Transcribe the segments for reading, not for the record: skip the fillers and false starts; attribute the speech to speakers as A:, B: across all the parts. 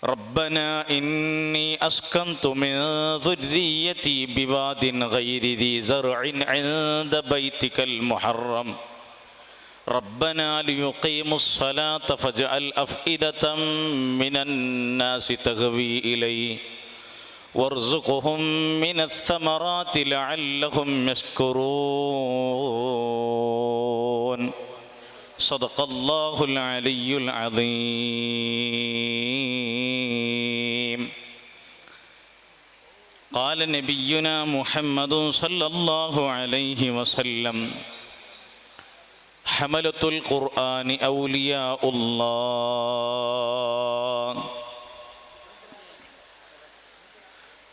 A: ربنا إني أسكنت من ذريتي بواد غير ذي زرع عند بيتك المحرم ربنا ليقيموا الصلاة فاجعل أفئدة من الناس تهوي إليه وارزقهم من الثمرات لعلهم يشكرون صدق الله العلي العظيم. قال نبينا محمد صلى الله عليه وسلم حملة القرآن أولياء الله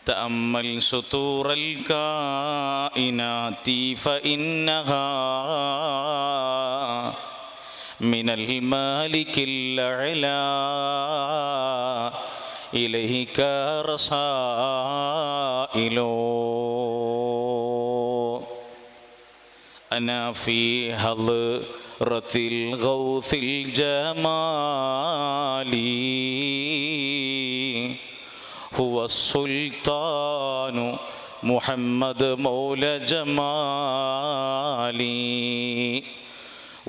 A: تأمل سطور الكائنات فإنها من المالك الأعلى إليك رسائل أنا في حضرة الغوث الجمالي هو السلطان محمد مولى جمالي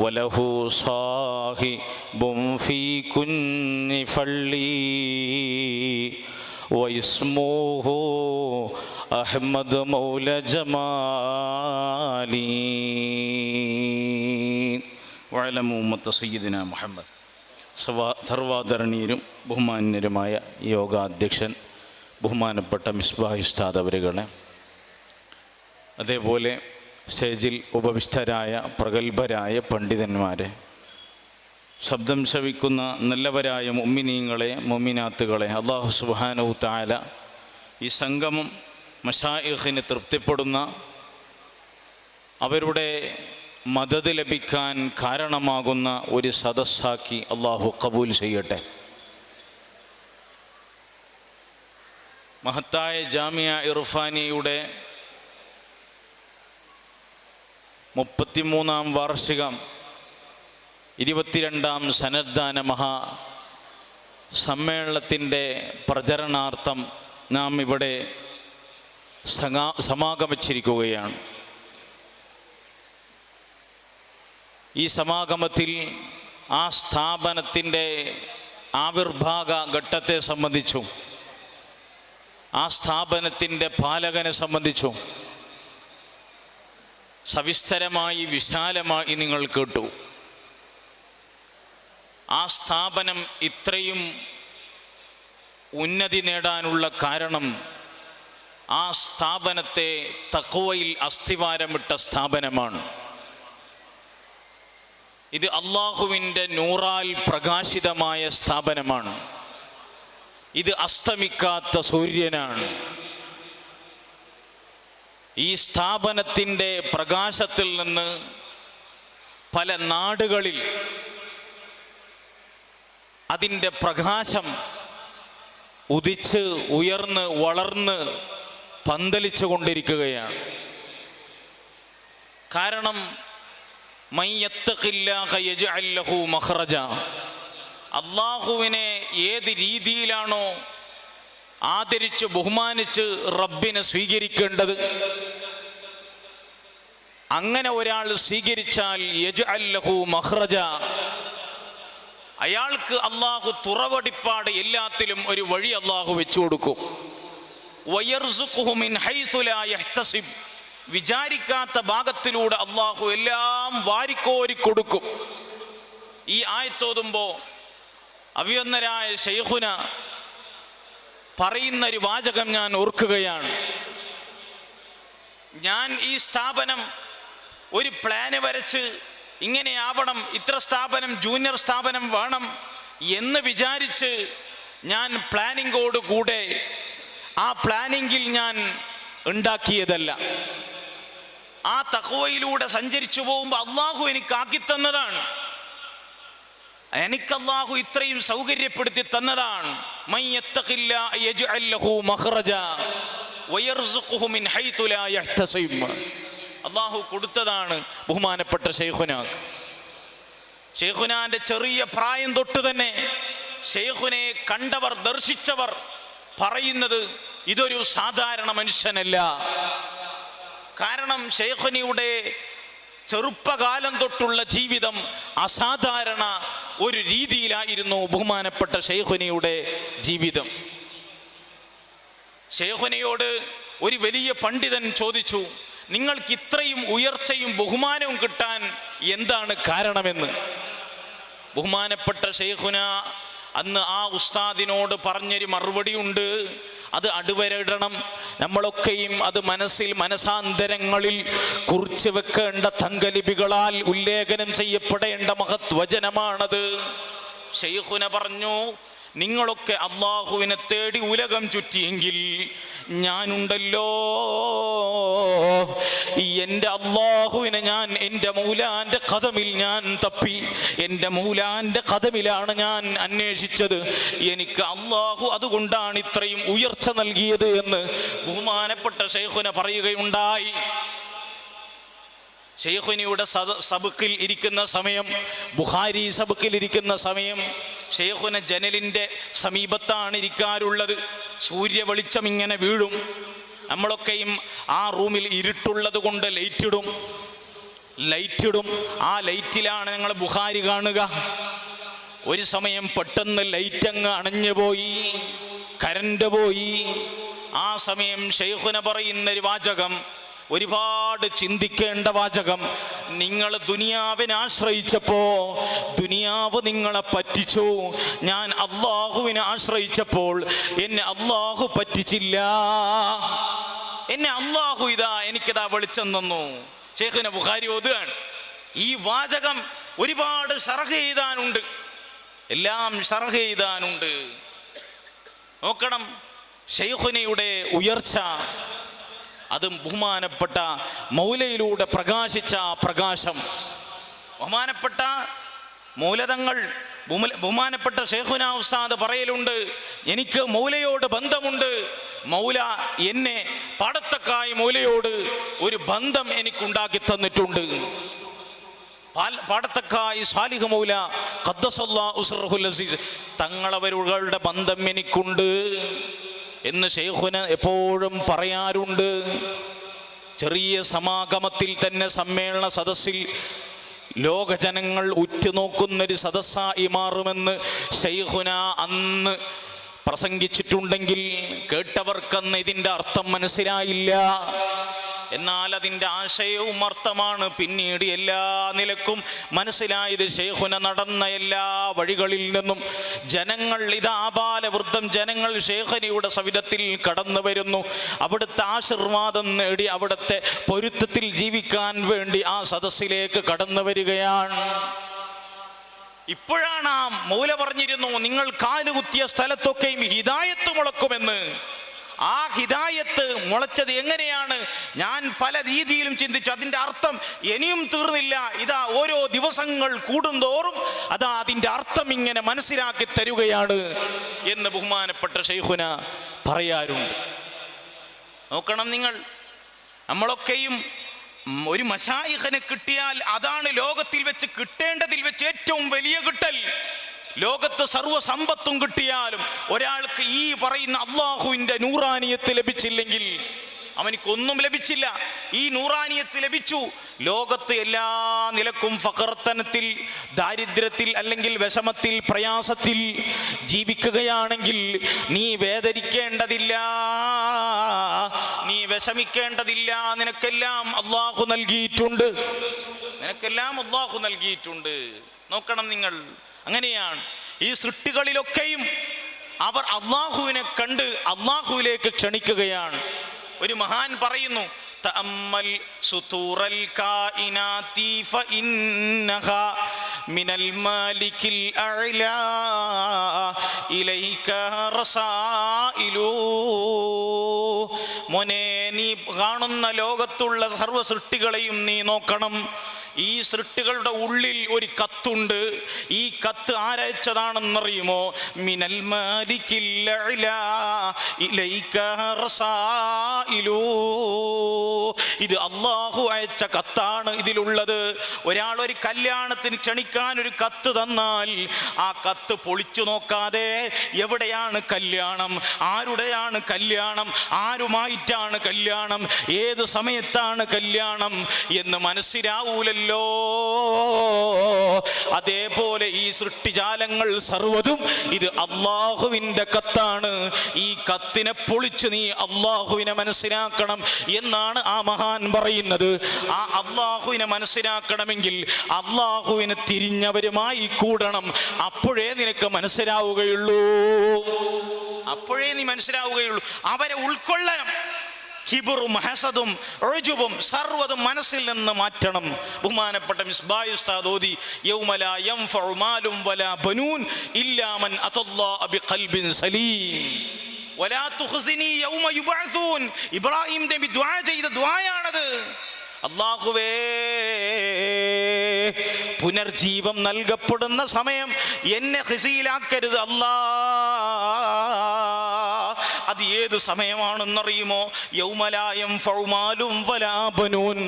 A: وله صاحب في كن فلي واسمه أحمد مولى جمالي وعلم أمة سيدنا محمد. സർവാദരണീയരും ബഹുമാന്യരുമായ യോഗാധ്യക്ഷൻ ബഹുമാനപ്പെട്ട മിസ്ബാഹ് ഉസ്താദ് അവരുകളെ, അതേപോലെ സ്റ്റേജിൽ ഉപവിഷ്ടരായ പ്രഗത്ഭരായ പണ്ഡിതന്മാരെ, ശബ്ദം ശ്രവിക്കുന്ന നല്ലവരായ മുഅ്മിനീങ്ങളെ മുഅ്മിനാത്തുകളെ, അല്ലാഹു സുബ്ഹാനഹു തആല ഈ സംഗമം മശായിഖിന് തൃപ്തിപ്പെടുന്ന, അവരുടെ മദദ് ലഭിക്കാൻ കാരണമാകുന്ന ഒരു സദസ്സാക്കി അല്ലാഹു ഖബൂൽ ചെയ്യട്ടെ. മഹത്തായ ജാമിയ ഇർഫാനിയുടെ 33-ാം വാർഷികം 22-ാം സന്നദ്ധാന മഹാ സമ്മേളനത്തിൻ്റെ പ്രചരണാർത്ഥം നാം ഇവിടെ സമാഗമിച്ചിരിക്കുകയാണ്. ഈ സമാഗമത്തിൽ ആ സ്ഥാപനത്തിൻ്റെ ആവിർഭാവ ഘട്ടത്തെ സംബന്ധിച്ചും ആ സ്ഥാപനത്തിൻ്റെ പാലകനെ സംബന്ധിച്ചും സവിസ്തരമായി വിശാലമായി നിങ്ങൾ കേട്ടു. ആ സ്ഥാപനം ഇത്രയും ഉന്നതി നേടാനുള്ള കാരണം ആ സ്ഥാപനത്തെ തഖ്വയിൽ അസ്ഥിവാരമിട്ട സ്ഥാപനമാണ്. ഇത് അള്ളാഹുവിൻ്റെ നൂറാൽ പ്രകാശിതമായ സ്ഥാപനമാണ്. ഇത് അസ്തമിക്കാത്ത സൂര്യനാണ്. ഈ സ്ഥാപനത്തിൻ്റെ പ്രകാശത്തിൽ നിന്ന് പല നാടുകളിൽ അതിൻ്റെ പ്രകാശം ഉദിച്ച് ഉയർന്ന് വളർന്ന് പന്തലിച്ചു കൊണ്ടിരിക്കുകയാണ്. കാരണം മയ്യത്തഖില്ലാഹ യജ്അൽ ലഹു മഖ്റജ, അള്ളാഹുവിനെ ഏത് രീതിയിലാണോ ആദരിച്ച് ബഹുമാനിച്ച് റബ്ബിനെ സ്വീകരിക്കേണ്ടത്, അങ്ങനെ ഒരാൾ സ്വീകരിച്ചാൽ യജ്അൽ ലഹു മഖ്റജ, അയാൾക്ക് അള്ളാഹു തുറവടിപ്പാട് എല്ലാത്തിലും ഒരു വഴി അള്ളാഹു വെച്ചു കൊടുക്കും. വയർസുഖുഹു മിൻ ഹൈസു ലാ യഹ്തസിബ്, വിചാരിക്കാത്ത ഭാഗത്തിലൂടെ അള്ളാഹു എല്ലാം വാരിക്കോരി കൊടുക്കും. ഈ ആയത്തോതുമ്പോൾ അഭിവന്ദരായ ശൈഖുന പറയുന്നൊരു വാചകം ഞാൻ ഓർക്കുകയാണ്. ഞാൻ ഈ സ്ഥാപനം ഒരു പ്ലാന് വരച്ച് ഇങ്ങനെയാവണം, ഇത്ര സ്ഥാപനം ജൂനിയർ സ്ഥാപനം വേണം എന്ന് വിചാരിച്ച് ഞാൻ പ്ലാനിങ്ങോട് കൂടെ ആ പ്ലാനിങ്ങിൽ ഞാൻ ഉണ്ടാക്കിയതല്ല. ആ തഖ്വയിലൂടെ സഞ്ചരിച്ചു പോകുമ്പോൾ അള്ളാഹു എനിക്ക് ആക്കിത്തന്നതാണ്. എനിക്ക് അള്ളാഹു ഇത്രയും സൗകര്യപ്പെടുത്തി തന്നതാണ്. മയ്യത്തഖില്ലാഹ യജ്അൽ ലഹു മഖ്റജ വയർസുഖുഹു മിൻ ഹൈതു ലാ യഹ്തസിബ്. അള്ളാഹു കൊടുത്തതാണ് ബഹുമാനപ്പെട്ട ശൈഖുനാക്ക്. ശൈഖുനാന്റെ ചെറിയ പ്രായം തൊട്ട് തന്നെ ഷെയ്ഖുനെ കണ്ടവർ ദർശിച്ചവർ പറയുന്നത് ഇതൊരു സാധാരണ മനുഷ്യനല്ല. കാരണം ഷെയ്ഖുനിയുടെ ചെറുപ്പകാലം തൊട്ടുള്ള ജീവിതം അസാധാരണ ഒരു രീതിയിലായിരുന്നു ബഹുമാനപ്പെട്ട ഷെയ്ഖുനിയുടെ ജീവിതം. ഷെയ്ഖുനിയോട് ഒരു വലിയ പണ്ഡിതൻ ചോദിച്ചു, നിങ്ങൾക്ക് ഇത്രയും ഉയർച്ചയും ബഹുമാനവും കിട്ടാൻ എന്താണ് കാരണമെന്ന്. ബഹുമാനപ്പെട്ട ഷെയ്ഖുന അന്ന് ആ ഉസ്താദിനോട് പറഞ്ഞൊരു മറുപടി ഉണ്ട്, അത് അടിവരയിടണം. നമ്മളൊക്കെയും അത് മനസാന്തരങ്ങളിൽ കുറിച്ച് വെക്കേണ്ട തങ്കലിപികളാൽ ഉല്ലേഖനം ചെയ്യപ്പെടേണ്ട മഹത് വചനമാണത്. ഷെയ്ഖുന പറഞ്ഞു, നിങ്ങളൊക്കെ അള്ളാഹുവിനെ തേടി ഉലകം ചുറ്റിയെങ്കിൽ ഞാനുണ്ടല്ലോ, എൻ്റെ അള്ളാഹുവിനെ ഞാൻ എൻ്റെ മൗലാന്റെ ഖദമിൽ ഞാൻ തപ്പി, എൻ്റെ മൗലാന്റെ ഖദമിലാണ് ഞാൻ അന്വേഷിച്ചത്. എനിക്ക് അള്ളാഹു അതുകൊണ്ടാണ് ഇത്രയും ഉയർച്ച നൽകിയത് എന്ന് ബഹുമാനപ്പെട്ട ഷെയ്ഖുന പറയുകയുണ്ടായി. ഷെയ്ഖുനിയുടെ സബക്കിൽ ഇരിക്കുന്ന സമയം, ബുഖാരി സബക്കിൽ ഇരിക്കുന്ന സമയം, ഷെയ്ഖുന ജനലിൻ്റെ സമീപത്താണ് ഇരിക്കാറുള്ളത്. സൂര്യ വെളിച്ചം ഇങ്ങനെ വീഴും. നമ്മളൊക്കെയും ആ റൂമിൽ ഇരുട്ടുള്ളത് കൊണ്ട് ലൈറ്റിടും. ആ ലൈറ്റിലാണ് ഞങ്ങൾ ബുഖാരി കാണുക. ഒരു സമയം പെട്ടെന്ന് ലൈറ്റ് അങ്ങ് അണഞ്ഞു പോയി, കരണ്ട് പോയി. ആ സമയം ഷെയ്ഖുന പറയുന്നൊരു വാചകം, ഒരുപാട് ചിന്തിക്കേണ്ട വാചകം, നിങ്ങൾ ദുനിയാവിനെ ആശ്രയിച്ചപ്പോ ദുനിയാവ് നിങ്ങളെ പറ്റിച്ചു, ഞാൻ അള്ളാഹുവിനെ ആശ്രയിച്ചപ്പോൾ എന്നെ അള്ളാഹു പറ്റിച്ചില്ല, എന്നെ അള്ളാഹു ഇതാ എനിക്കിതാ വെളിച്ചം തന്നു. ഷെയ്ഖുന ബുഖാരി ഓതുകയാണ്. ഈ വാചകം ഒരുപാട് ശർഹ് ചെയ്താനുണ്ട്, എല്ലാം ശർഹ് ചെയ്താനുണ്ട്. നോക്കണം, ഷെയ്ഖുനയുടെ ഉയർച്ച അതും ബഹുമാനപ്പെട്ട മൗലയിലൂടെ പ്രകാശിച്ച പ്രകാശം. ബഹുമാനപ്പെട്ട മൗലതങ്ങൾ, ബഹുമാനപ്പെട്ട ഷെയ്ഖുന ഉസ്താദ് പറയലുണ്ട്, എനിക്ക് മൗലയോട് ബന്ധമുണ്ട്. മൗല എന്നെ പാടത്തക്കായ് മൗലയോട് ഒരു ബന്ധം എനിക്കുണ്ടാക്കി തന്നിട്ടുണ്ട്. പാടത്തക്കായ് സാലിഹ് മൗല ഖദ്ദസല്ലാഹു സിർറഹുൽ അസീസ് തങ്ങളവരുടെ ബന്ധം എനിക്കുണ്ട് എന്ന് ഷെയ്ഖുന എപ്പോഴും പറയാറുണ്ട്. ചെറിയ സമാഗമത്തിൽ തന്നെ, സമ്മേളന സദസ്സിൽ ലോകജനങ്ങൾ ഉറ്റുനോക്കുന്നൊരു സദസ്സായി മാറുമെന്ന് ഷെയ്ഖുന അന്ന് പ്രസംഗിച്ചിട്ടുണ്ടെങ്കിൽ കേട്ടവർക്കന്ന് ഇതിൻ്റെ അർത്ഥം മനസ്സിലായില്ല. എന്നാൽ അതിൻ്റെ ആശയവും അർത്ഥമാണ് പിന്നീട് എല്ലാ നിലക്കും മനസ്സിലായത്. ഷെയ്ഖുന നടന്ന എല്ലാ വഴികളിൽ നിന്നും ജനങ്ങൾ, ഇത് ആബാലവൃദ്ധം ജനങ്ങൾ ഷെയ്ഖുനയുടെ സവിധത്തിൽ കടന്നു വരുന്നു. അവിടുത്തെ ആശീർവാദം നേടി അവിടുത്തെ പൊരുത്തത്തിൽ ജീവിക്കാൻ വേണ്ടി ആ സദസ്സിലേക്ക് കടന്നു വരികയാണ്. ഇപ്പോഴാണ് ആ മൗല പറഞ്ഞിരുന്നു, നിങ്ങൾ കാലുകുത്തിയ സ്ഥലത്തൊക്കെയും ഹിദായത്ത് മുളക്കുമെന്ന്. ആ ഹിദായത്ത് മുളച്ചത് എങ്ങനെയാണ്? ഞാൻ പല രീതിയിലും ചിന്തിച്ചു. അതിൻ്റെ അർത്ഥം ഇനിയും തീർന്നില്ല. ഇതാ ഓരോ ദിവസങ്ങൾ കൂടുന്തോറും അതാ അതിൻ്റെ അർത്ഥം ഇങ്ങനെ മനസ്സിലാക്കി തരുകയാണ് എന്ന് ബഹുമാനപ്പെട്ട ഷെയ്ഖുന പറയാറുണ്ട്. നോക്കണം നിങ്ങൾ, നമ്മളൊക്കെയും ഒരു മശായിഖിനെ കിട്ടിയാൽ അതാണ് ലോകത്തിൽ വെച്ച് കിട്ടേണ്ടതിൽ വെച്ച് ഏറ്റവും വലിയ കിട്ടൽ. ലോകത്ത് സർവ്വ സമ്പത്തും കിട്ടിയാലും ഒരാൾക്ക് ഈ പറയുന്ന അള്ളാഹുവിൻ്റെ നൂറാനിയത്ത് ലഭിച്ചില്ലെങ്കിൽ അവനിക്കൊന്നും ലഭിച്ചില്ല. ഈ നൂറാനിയത്ത് ലഭിച്ചു. ലോകത്ത് എല്ലാ നിലക്കും ഫഖർത്തനത്തിൽ, ദാരിദ്ര്യത്തിൽ, അല്ലെങ്കിൽ വിഷമത്തിൽ, പ്രയാസത്തിൽ ജീവിക്കുകയാണെങ്കിൽ നീ വേദനിക്കേണ്ടതില്ല, നീ വിഷമിക്കേണ്ടതില്ല. നിനക്കെല്ലാം അള്ളാഹു നൽകിയിട്ടുണ്ട്, നിനക്കെല്ലാം അള്ളാഹു നൽകിയിട്ടുണ്ട്. നോക്കണം നിങ്ങൾ, അങ്ങനെയാണ് ഈ സൃഷ്ടികളിലൊക്കെയും അവർ അള്ളാഹുവിനെ കണ്ട് അള്ളാഹുവിലേക്ക് ക്ഷണിക്കുകയാണ്. ഒരു മഹാൻ പറയുന്നു, തഅമ്മൽ സുതൂറൽ കായിനാതി ഫഇന്നഹാ മിനൽ മാലികിൽ അഅ്ലാ ഇലൈക റസായിലു. മോനെ, നീ കാണുന്ന ലോകത്തുള്ള സർവ്വ സൃഷ്ടികളെയും നീ നോക്കണം. ഈ സൃഷ്ടികളുടെ ഉള്ളിൽ ഒരു കത്തുണ്ട്. ഈ കത്ത് ആരയച്ചതാണെന്നറിയുമോ? മിനൽ മാലികിൽ അഅ്ലാ ഇലൈക റസായിലു. ഇത് അള്ളാഹു അയച്ച കത്താണ് ഇതിലുള്ളത്. ഒരാൾ ഒരു കല്യാണത്തിന് ക്ഷണിക്കാൻ ഒരു കത്ത് തന്നാൽ ആ കത്ത് പൊളിച്ചു നോക്കാതെ എവിടെയാണ് കല്യാണം, ആരുടെയാണ് കല്യാണം, ആരുമായിട്ടാണ് കല്യാണം, ഏത് സമയത്താണ് കല്യാണം എന്ന് മനസ്സിലാവൂലല്ലോ. അതേപോലെ ഈ സൃഷ്ടിജാലങ്ങൾ സർവ്വതും ഇത് അള്ളാഹുവിൻ്റെ കത്താണ്. ഈ കത്തിനെ പൊളിച്ച് നീ അള്ളാഹുവിനെ മനസ്സിലാക്കണം എന്നാണ് ആ മഹാൻ പറയുന്നത്. ആ അള്ളാഹുവിനെ മനസ്സിലാക്കണമെങ്കിൽ അള്ളാഹുവിനെ തിരിഞ്ഞവരുമായി കൂടണം. അപ്പോഴേ നിനക്ക് മനസ്സിലാവുകയുള്ളൂ, അപ്പോഴേ നീ മനസ്സിലാവുകയുള്ളൂ. അവരെ ഉൾക്കൊള്ളണം. കിബറും ഹസദും ഉജ്ബും സർവ്വതും മനസ്സിൽ നിന്ന് മാറ്റണം. ബഹുമാനപ്പെട്ട മിസ്ബാഹ് ഉസ്താദ് ഓതി, യൗമ ലാ യൻഫഉ മാലും വലാ ബനൂൻ ഇല്ലാ മൻ അതല്ലാഹ ബിഖൽബിൻ സലീം വലാ തുഖ്സിനി യൗമ യുബഅസൂൻ. ഇബ്രാഹിം നബി ദുആ ചെയ്ത ദുആയാണത്. അല്ലാഹുവേ, പുനർജീവം നൽകപ്പെടുന്ന സമയം എന്നെ ഖിസീലാക്കരുത് അല്ലാ. അത് ഏത് സമയമാണെന്നറിയുമോ? യൗമ ലാ യൻഫഉ മാലും വലാ ബനൂൻ.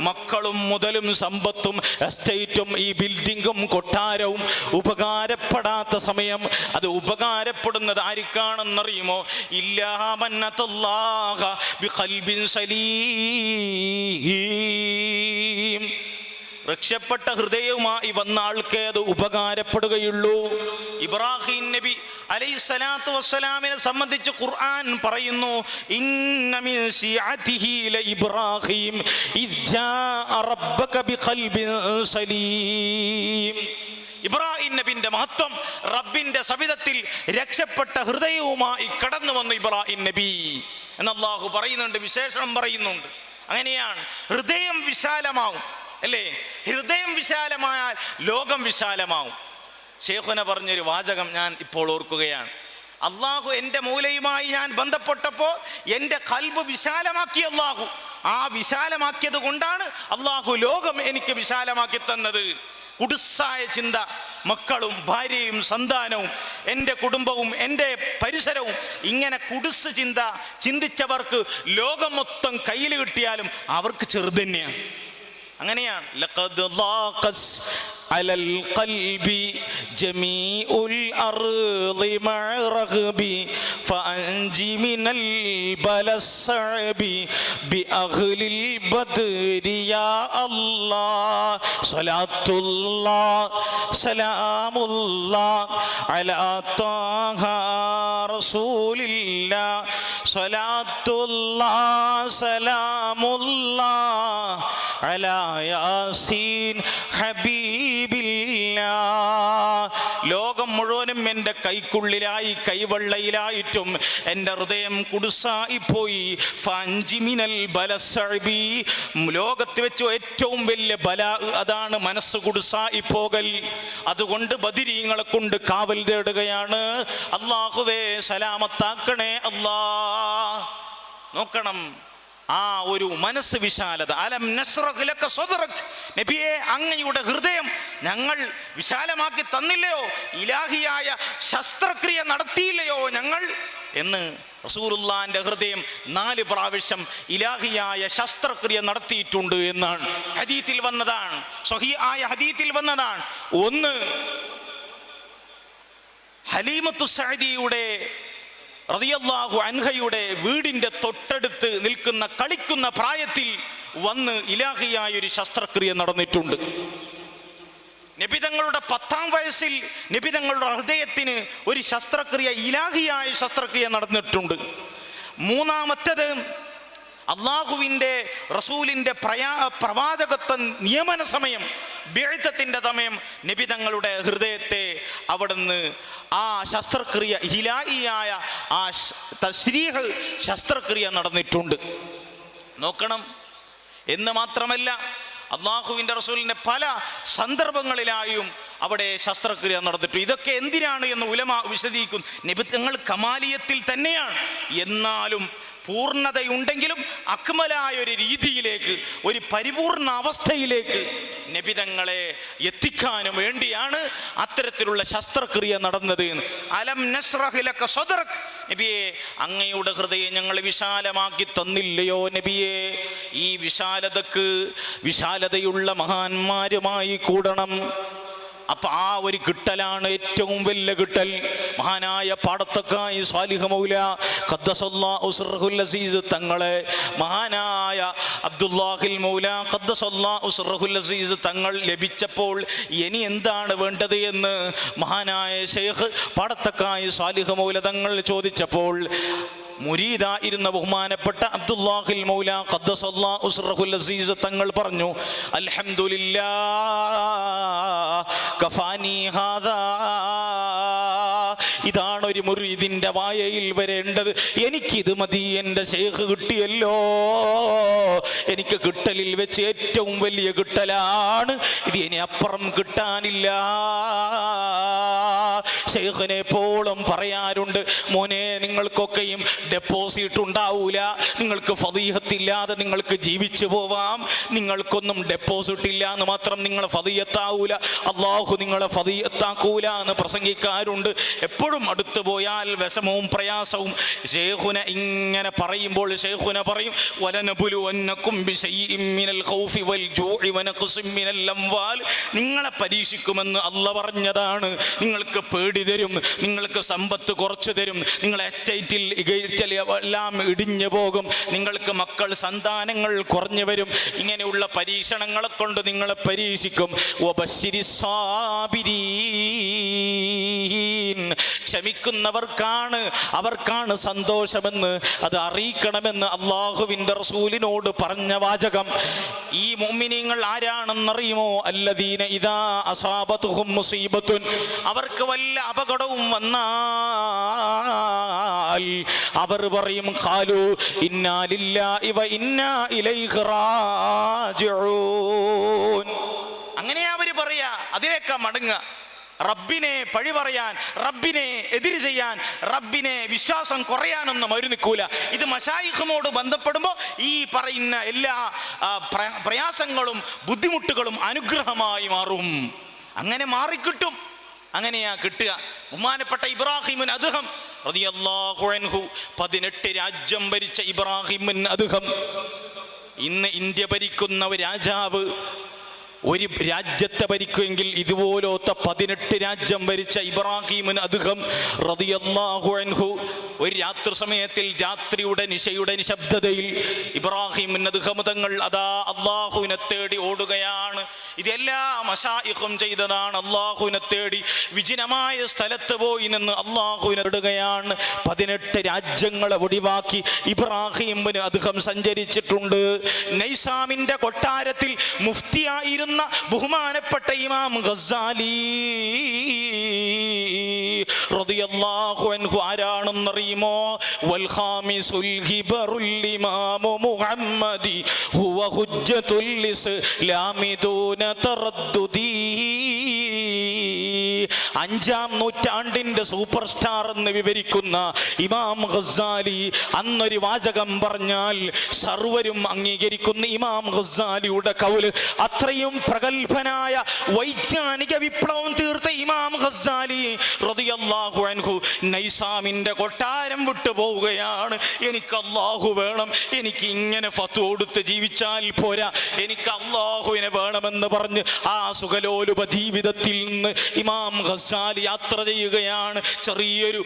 A: മക്കളും മുതലും സമ്പത്തും എസ്റ്റേറ്റും ഈ ബിൽഡിങ്ങും കൊട്ടാരവും ഉപകാരപ്പെടാത്ത സമയം. അത് ഉപകാരപ്പെടുന്നത് ആർക്കാണെന്നറിയുമോ? ഇല്ലാ മൻ അതല്ലാഹ ബിഖൽബിൻ സലീം. രക്ഷപ്പെട്ട ഹൃദയവുമായി വന്ന ആൾക്കേ അത് ഉപകാരപ്പെടുകയുള്ളൂ. ഇബ്രാഹിം നബി അലൈഹിസ്സലാത്തു വസ്സലാമിനെ സംബന്ധിച്ച് ഖുർആൻ പറയുന്നു, ഇന്ന മിൻ ശിഅതിഹി ലഇബ്രാഹിം ഇദ് ജാഅ റബ്ബക ബിഖൽബിൻ സലീം. ഇബ്രാഹിം നബിന്റെ മഹത്വം, റബ്ബിന്റെ സവിധത്തിൽ രക്ഷപ്പെട്ട ഹൃദയവുമായി കടന്നു വന്നു ഇബ്രാഹിം നബി എന്ന് അല്ലാഹു പറയുന്നുണ്ട്, വിശേഷണം പറയുന്നുണ്ട്. അങ്ങനെയാണ് ഹൃദയം വിശാലമാവും, അല്ലേ? ഹൃദയം വിശാലമായാൽ ലോകം വിശാലമാവും. ശൈഖുന പറഞ്ഞൊരു വാചകം ഞാൻ ഇപ്പോൾ ഓർക്കുകയാണ്. അള്ളാഹു എൻ്റെ മൂലയുമായി ഞാൻ ബന്ധപ്പെട്ടപ്പോൾ എൻ്റെ ഖൽബ് വിശാലമാക്കി അള്ളാഹു. ആ വിശാലമാക്കിയത് കൊണ്ടാണ് അള്ളാഹു ലോകം എനിക്ക് വിശാലമാക്കി തന്നത്. കുടുസായ ചിന്ത, മക്കളും ഭാര്യയും സന്താനവും എൻ്റെ കുടുംബവും എൻ്റെ പരിസരവും, ഇങ്ങനെ കുടുസ് ചിന്ത ചിന്തിച്ചവർക്ക് ലോകം മൊത്തം കയ്യിൽ കിട്ടിയാലും അവർക്ക് ചെറുത് തന്നെയാണ്. അങ്ങനെയാണ്. ലഖദ് ളാഖസ് അലൽ ഖൽബി ജമീഉൽ അർളി മഅറഗ്ബി ഫഅൻജി മിനൽ ബലസ്സഅബി ബിഅഹ്ലിൽ ബദ്രി യാ അല്ലാഹ് സ്വലാത്തുല്ലാഹ് സലാമുല്ലാഹ് അലാ ത്വാഹ റസൂലില്ലാഹ് സ്വലാത്തുല്ലാഹ് സലാമുല്ലാഹ് അലാ യാസീൻ ഹബീബില്ലാ. ലോകം മുഴുവനും എൻ്റെ കൈക്കുള്ളിലായി, കൈവെള്ളയിലായിട്ടും എൻ്റെ ഹൃദയം കുടുസായിപ്പോയി. ഫഅൻജിമിനൽ ബലസ്സഅബി. ലോകത്ത് വെച്ച് ഏറ്റവും വലിയ ബലാ അതാണ് മനസ്സ് കുടുസായിപ്പോകൽ. അതുകൊണ്ട് ബദരീങ്ങളെ കൊണ്ട് കാവൽ തേടുകയാണ്. അല്ലാഹുവേ സലാമത്താക്കണേ അല്ലാ. നോക്കണം ആ ഒരു മനസ്സ് വിശാലത. അലം നസ്റഹ് ലക സദ്റക്. നബിയെ, അങ്ങയുടെ ഹൃദയം ഞങ്ങൾ വിശാലമാക്കി തന്നില്ലയോ? ഇലാഹിയായ ശസ്ത്രക്രിയ നടത്തിയില്ലയോ ഞങ്ങൾ എന്ന് റസൂലുള്ളാഹിന്റെ ഹൃദയം 4 പ്രാവശ്യം ഇലാഹിയായ ശസ്ത്രക്രിയ നടത്തിയിട്ടുണ്ട് എന്നാണ് ഹദീത്തിൽ വന്നതാണ്, സ്വഹീഹായ ഹദീത്തിൽ വന്നതാണ്. ഒന്ന്, ഹലീമത്തു സഅദിയുടെ റളിയല്ലാഹു അൻഹയുടെ വീടിന്റെ തൊട്ടടുത്ത് നിൽക്കുന്ന കളിക്കുന്ന പ്രായത്തിൽ വന്ന് ഇലാഹിയായ ഒരു ശസ്ത്രക്രിയ നടന്നിട്ടുണ്ട്. നബിതങ്ങളുടെ 10ാം വയസ്സിൽ നബിതങ്ങളുടെ ഹൃദയത്തിന് ഒരു ശസ്ത്രക്രിയ, ഇലാഹിയായ ശസ്ത്രക്രിയ നടന്നിട്ടുണ്ട്. മൂന്നാമത്തേത്, അള്ളാഹുവിൻ്റെ റസൂലിൻ്റെ പ്രവാചകത്വ നിയമന സമയം, ബിഅ്തത്തിൻ്റെ സമയം നബിതങ്ങളുടെ ഹൃദയത്തെ അവിടുന്ന് ആ ശസ്ത്രക്രിയ, ഇലാഹിയായ ആ തശ്രീഹ് ശസ്ത്രക്രിയ നടന്നിട്ടുണ്ട്. നോക്കണം. എന്ന് മാത്രമല്ല, അള്ളാഹുവിൻ്റെ റസൂലിൻ്റെ പല സന്ദർഭങ്ങളിലായും അവിടെ ശസ്ത്രക്രിയ നടന്നിട്ടുണ്ട്. ഇതൊക്കെ എന്തിനാണ് എന്ന് ഉലമ വിശദീകരിക്കും. നബിതങ്ങൾ കമാലിയത്തിൽ തന്നെയാണ്, എന്നാലും പൂർണ്ണതയുണ്ടെങ്കിലും അക്മലായ ഒരു രീതിയിലേക്ക്, ഒരു പരിപൂർണ അവസ്ഥയിലേക്ക് നബിതങ്ങളെ എത്തിക്കാനും വേണ്ടിയാണ് അത്തരത്തിലുള്ള ശസ്ത്രക്രിയ നടന്നത്. അലം നശ്റഹ് ലക സദ്റക്, നബിയെ അങ്ങയുടെ ഹൃദയം ഞങ്ങൾ വിശാലമാക്കി തന്നില്ലയോ നബിയെ? ഈ വിശാലതയുള്ള മഹാന്മാരുമായി കൂടണം. അപ്പൊ ആ ഒരു കിട്ടലാണ് ഏറ്റവും വലിയ കിട്ടൽ. മഹാനായ പാടത്തക്കായി സ്വാലിഹ് മൗല ഖദ്ദസല്ലാഹു സിർറഹുൽ അസീസ് തങ്ങളെ, മഹാനായ അബ്ദുല്ലാഹിൽ മൗല ഖദ്ദസല്ലാഹു സിർറഹുൽ അസീസ് തങ്ങൾ ലഭിച്ചപ്പോൾ ഇനി എന്താണ് വേണ്ടത് എന്ന് മഹാനായ ശൈഖ് പാടത്തക്കായി സ്വാലിഹ് മൗല തങ്ങൾ ചോദിച്ചപ്പോൾ മുരീദായിരുന്ന ബഹുമാനപ്പെട്ട അബ്ദുല്ലാഹിൽ മൗല ഖദ്ദസല്ലാഹു സിർറഹുൽ അസീസ് തങ്ങൾ പറഞ്ഞു, അൽഹംദുലില്ലാഹ് കഫാനി ഹാദാ. ഇതാണ് ഒരു മുരീദിന്റെ വായയിൽ വരേണ്ടത്. എനിക്കിത് മതി, എൻ്റെ ശൈഖ് കിട്ടിയല്ലോ. എനിക്ക് കിട്ടലിൽ വെച്ച് ഏറ്റവും വലിയ കിട്ടലാണ് ഇത്, ഇനി അപ്പുറം കിട്ടാനില്ല. ശൈഖിനെ എപ്പോഴും പറയാറുണ്ട്, മോനെ നിങ്ങൾക്കൊക്കെയും ഡെപ്പോസിറ്റ് ഉണ്ടാവൂല, നിങ്ങൾക്ക് ഫദീഹത്തില്ലാതെ നിങ്ങൾക്ക് ജീവിച്ചു പോവാം, നിങ്ങൾക്കൊന്നും ഡെപ്പോസിറ്റ് ഇല്ല എന്ന് മാത്രം നിങ്ങൾ ഫദീഹത്താവൂല, അള്ളാഹു നിങ്ങളെ ഫദീഹത്താക്കൂല എന്ന് പ്രസംഗിക്കാറുണ്ട്. എപ്പോഴും അടുത്തു പോയാൽ വിഷമവും പ്രയാസവും. ശൈഖുന ഇങ്ങനെ പറയുമ്പോൾ ശൈഖുന പറയും, വലനബുലുവന്നകും ബിശൈഇൻ മിനൽ ഖൗഫി വൽ ജൂഇ വനഖ്സിൻ മിനൽ അംവാൽ. നിങ്ങളെ പരീക്ഷിക്കുമെന്ന് അല്ലാഹ് പറഞ്ഞതാണ്. നിങ്ങൾക്ക് പേടി തരും, നിങ്ങൾക്ക് സമ്പത്ത് കുറച്ചു തരും, നിങ്ങളെ എസ്റ്റേറ്റിൽ എല്ലാം ഇടിഞ്ഞു പോകും, നിങ്ങൾക്ക് മക്കൾ സന്താനങ്ങൾ കുറഞ്ഞു വരും. ഇങ്ങനെയുള്ള പരീക്ഷണങ്ങളെ കൊണ്ട് നിങ്ങളെ പരീക്ഷിക്കും. അവർക്കാണ് സന്തോഷമെന്ന് അത് അറിയിക്കണമെന്ന് അള്ളാഹുവിൻ്റെ റസൂലിനോട് പറഞ്ഞ വാചകം. ഈ മുഅ്മിനീങ്ങൾ ആരാണെന്നറിയുമോ? അല്ലദീന ഇദാ അസാബതുഹും മുസീബത്തുൻ, അവർക്ക് വല്ല അപകടവും വന്നാൽ അവർ പറയും, ഖാലു ഇന്നാ ലില്ലാഹി വ ഇന്നാ ഇലൈഹി റാജിഊൻ. അങ്ങനെ അവർ പറയാ, അതിനേക്കാ മടങ്ങുക. റബ്ബിനെ പഴി പറയാൻ, റബ്ബിനെ എതിര് ചെയ്യാൻ, റബ്ബിനെ വിശ്വാസം കുറയാനൊന്നും അവർ നിൽക്കൂല. ഇത് മശായിഖിനോട് ബന്ധപ്പെടുമ്പോൾ ഈ പറയുന്ന എല്ലാ പ്രയാസങ്ങളും ബുദ്ധിമുട്ടുകളും അനുഗ്രഹമായി മാറും. അങ്ങനെ മാറിക്കിട്ടും. അങ്ങനെയാ കിട്ടുക. ബഹുമാനപ്പെട്ട ഇബ്രാഹിമുൻ അദ്ഹം റളിയല്ലാഹു അൻഹു, 18 രാജ്യം ഭരിച്ച ഇബ്രാഹിമുൻ അദ്ഹം, ഇന്ന് ഇന്ത്യ ഭരിക്കുന്ന ഒരു രാജാവ് ഒരു രാജ്യത്തെ ഭരിക്കുമെങ്കിൽ ഇതുപോലത്തെ 18 രാജ്യം ഭരിച്ച ഇബ്രാഹിമുൻ അദ്ഹം റളിയല്ലാഹു അൻഹു ഒരു രാത്രി സമയത്തിൽ, രാത്രിയുടെ നിശയുടെ നിശബ്ദതയിൽ ഇബ്രാഹിമുൻ അദ്ഹം തങ്ങൾ അതാ അള്ളാഹുവിനെ തേടി ഓടുകയാണ്. ഇതെല്ലാ മശായിഖും ചെയ്തതാണ്. അള്ളാഹുവിനെ തേടി വിജനമായ സ്ഥലത്ത് പോയി നിന്ന് അള്ളാഹുവിനെ തേടുകയാണ്. 18 രാജ്യങ്ങളെ ഒഴിവാക്കി ഇബ്രാഹിമുൻ അദ്ഹം സഞ്ചരിച്ചിട്ടുണ്ട്. നൈസാമിന്റെ കൊട്ടാരത്തിൽ മുഫ്തിയായിരുന്ന ബഹുമാനപ്പെട്ട ഇമാം ഗസാലി റളിയല്ലാഹു അൻഹു ആരാണെന്നറിയുമോ? വൽ ഖാമിസുൽ ഹിബറുൽ ഇമാമു മുഹമ്മദി ഹുവ ഹുജ്ജത്തുൽ ഇസ്ലാമി ദൂന തറദ്ദുദി. 5-ാം നൂറ്റാണ്ടിന്റെ സൂപ്പർ സ്റ്റാർ എന്ന് വിവരിക്കുന്ന ഇമാം ഗസാലി അന്നൊരു വാചകം പറഞ്ഞാൽ സർവരും അംഗീകരിക്കുന്ന ഇമാം ഗസാലിയുടെ കൗല്, അത്രയും പ്രഗത്ഭനായ വൈജ്ഞാനിക വിപ്ലവം തീർത്ത ഇമാം ഗസാലി റളിയല്ലാഹു അൻഹു നൈസാമിന്റെ കൊട്ടാരം വിട്ടു പോവുകയാണ്. എനിക്ക് അള്ളാഹു വേണം, എനിക്ക് ഇങ്ങനെ ഫത്വ കൊടുത്ത് ജീവിച്ചാൽ പോരാ, എനിക്ക് അള്ളാഹുവിനെ വേണമെന്ന് പറഞ്ഞ് ആ സുഖലോലുപ ജീവിതത്തിൽ നിന്ന് ഇമാം ഗസാലി യാത്ര ചെയ്യുകയാണ്. ചെറിയൊരു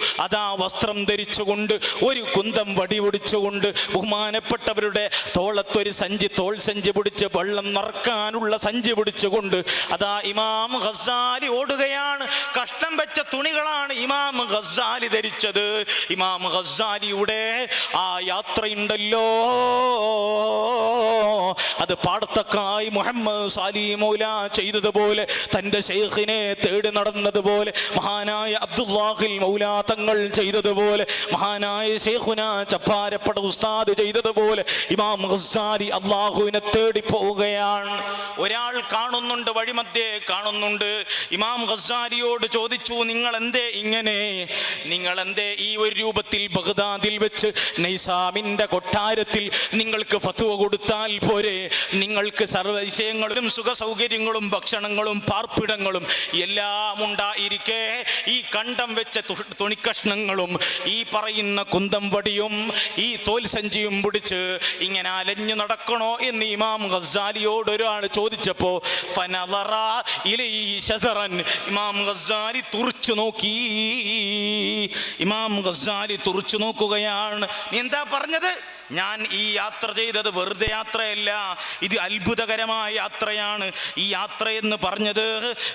A: വസ്ത്രം ധരിച്ചുകൊണ്ട്, ഒരു കുന്തം വടി ഒടിച്ചുകൊണ്ട്, ബഹുമാനപ്പെട്ടവരുടെ തോളത്തൊരു തോൾ സഞ്ചി പിടിച്ച്, വെള്ളം നിറക്കാനുള്ള സഞ്ചി പിടിച്ചുകൊണ്ട് ഇമാം ഗസാലി ഓടുകയാണ്. കഷ്ടം വെച്ച തുണികളാണ് ഇമാം ഗസാലി ധരിച്ചത്. ഇമാം ഗസാലിയുടെ ആ യാത്രയുണ്ടല്ലോ, അത് പാടത്തക്കായി മുഹമ്മദ് സാലി മൗല ചെയ്തതുപോലെ, തൻ്റെ ശൈഖിനെ തേടി നടന്നതുപോലെ ചെയ്തതുപോലെ, മഹാനായ അബ്ദുല്ലാഹിൽ മൗലാ തങ്ങൾ ചെയ്തതുപോലെ, മഹാനായ ശൈഖുന ചപ്പാരപ്പട ഉസ്താദ് ചെയ്തതുപോലെ ഇമാം ഗസ്സാലി അള്ളാഹുവിനെ തേടി പോവുകയാണ്. ഒരാൾ കാണുന്നുണ്ട്, വഴിമധ്യേ കാണുന്നുണ്ട്. ഇമാം ഗസ്സാലിയോട് ചോദിച്ചു, നിങ്ങൾ എന്തേ ഇങ്ങനെ, നിങ്ങൾ എന്തേ ഈ ഒരു രൂപത്തിൽ ബഗ്ദാദിൽ വെച്ച് നൈസാമിന്റെ കൊട്ടാരത്തിൽ നിങ്ങൾക്ക് ഫത്വ കൊടുത്താൽ പോരെ? നിങ്ങൾക്ക് സർവ്വ വിഷയങ്ങളും സുഖ സൗകര്യങ്ങളും ഭക്ഷണങ്ങളും പാർപ്പിടങ്ങളും എല്ലാം ഉണ്ടായിരിക്കെ ഈ കണ്ടം വെച്ച തുണിക്കഷ്ണങ്ങളും ഈ പറയുന്ന കുന്തം വടിയും ഈ തോൽസഞ്ചിയും പിടിച്ച് ഇങ്ങനെ അലഞ്ഞു നടക്കണോ എന്ന് ഇമാം ഗസ്സാലിയോട് ഒരാൾ ചോദിച്ചപ്പോ ഫനദറ ഇലൈഹി ശദറൻ, ഇമാം ഗസ്സാലി തുറിച്ചു നോക്കി. ഇമാം ഗസ്സാലി തുറിച്ചു നോക്കുകയാണ്. നീ എന്താ പറഞ്ഞത്? ഞാൻ ഈ യാത്ര ചെയ്തത് വെറുതെ യാത്രയല്ല, ഇത് അത്ഭുതകരമായ യാത്രയാണ്. ഈ യാത്ര എന്ന് പറഞ്ഞത്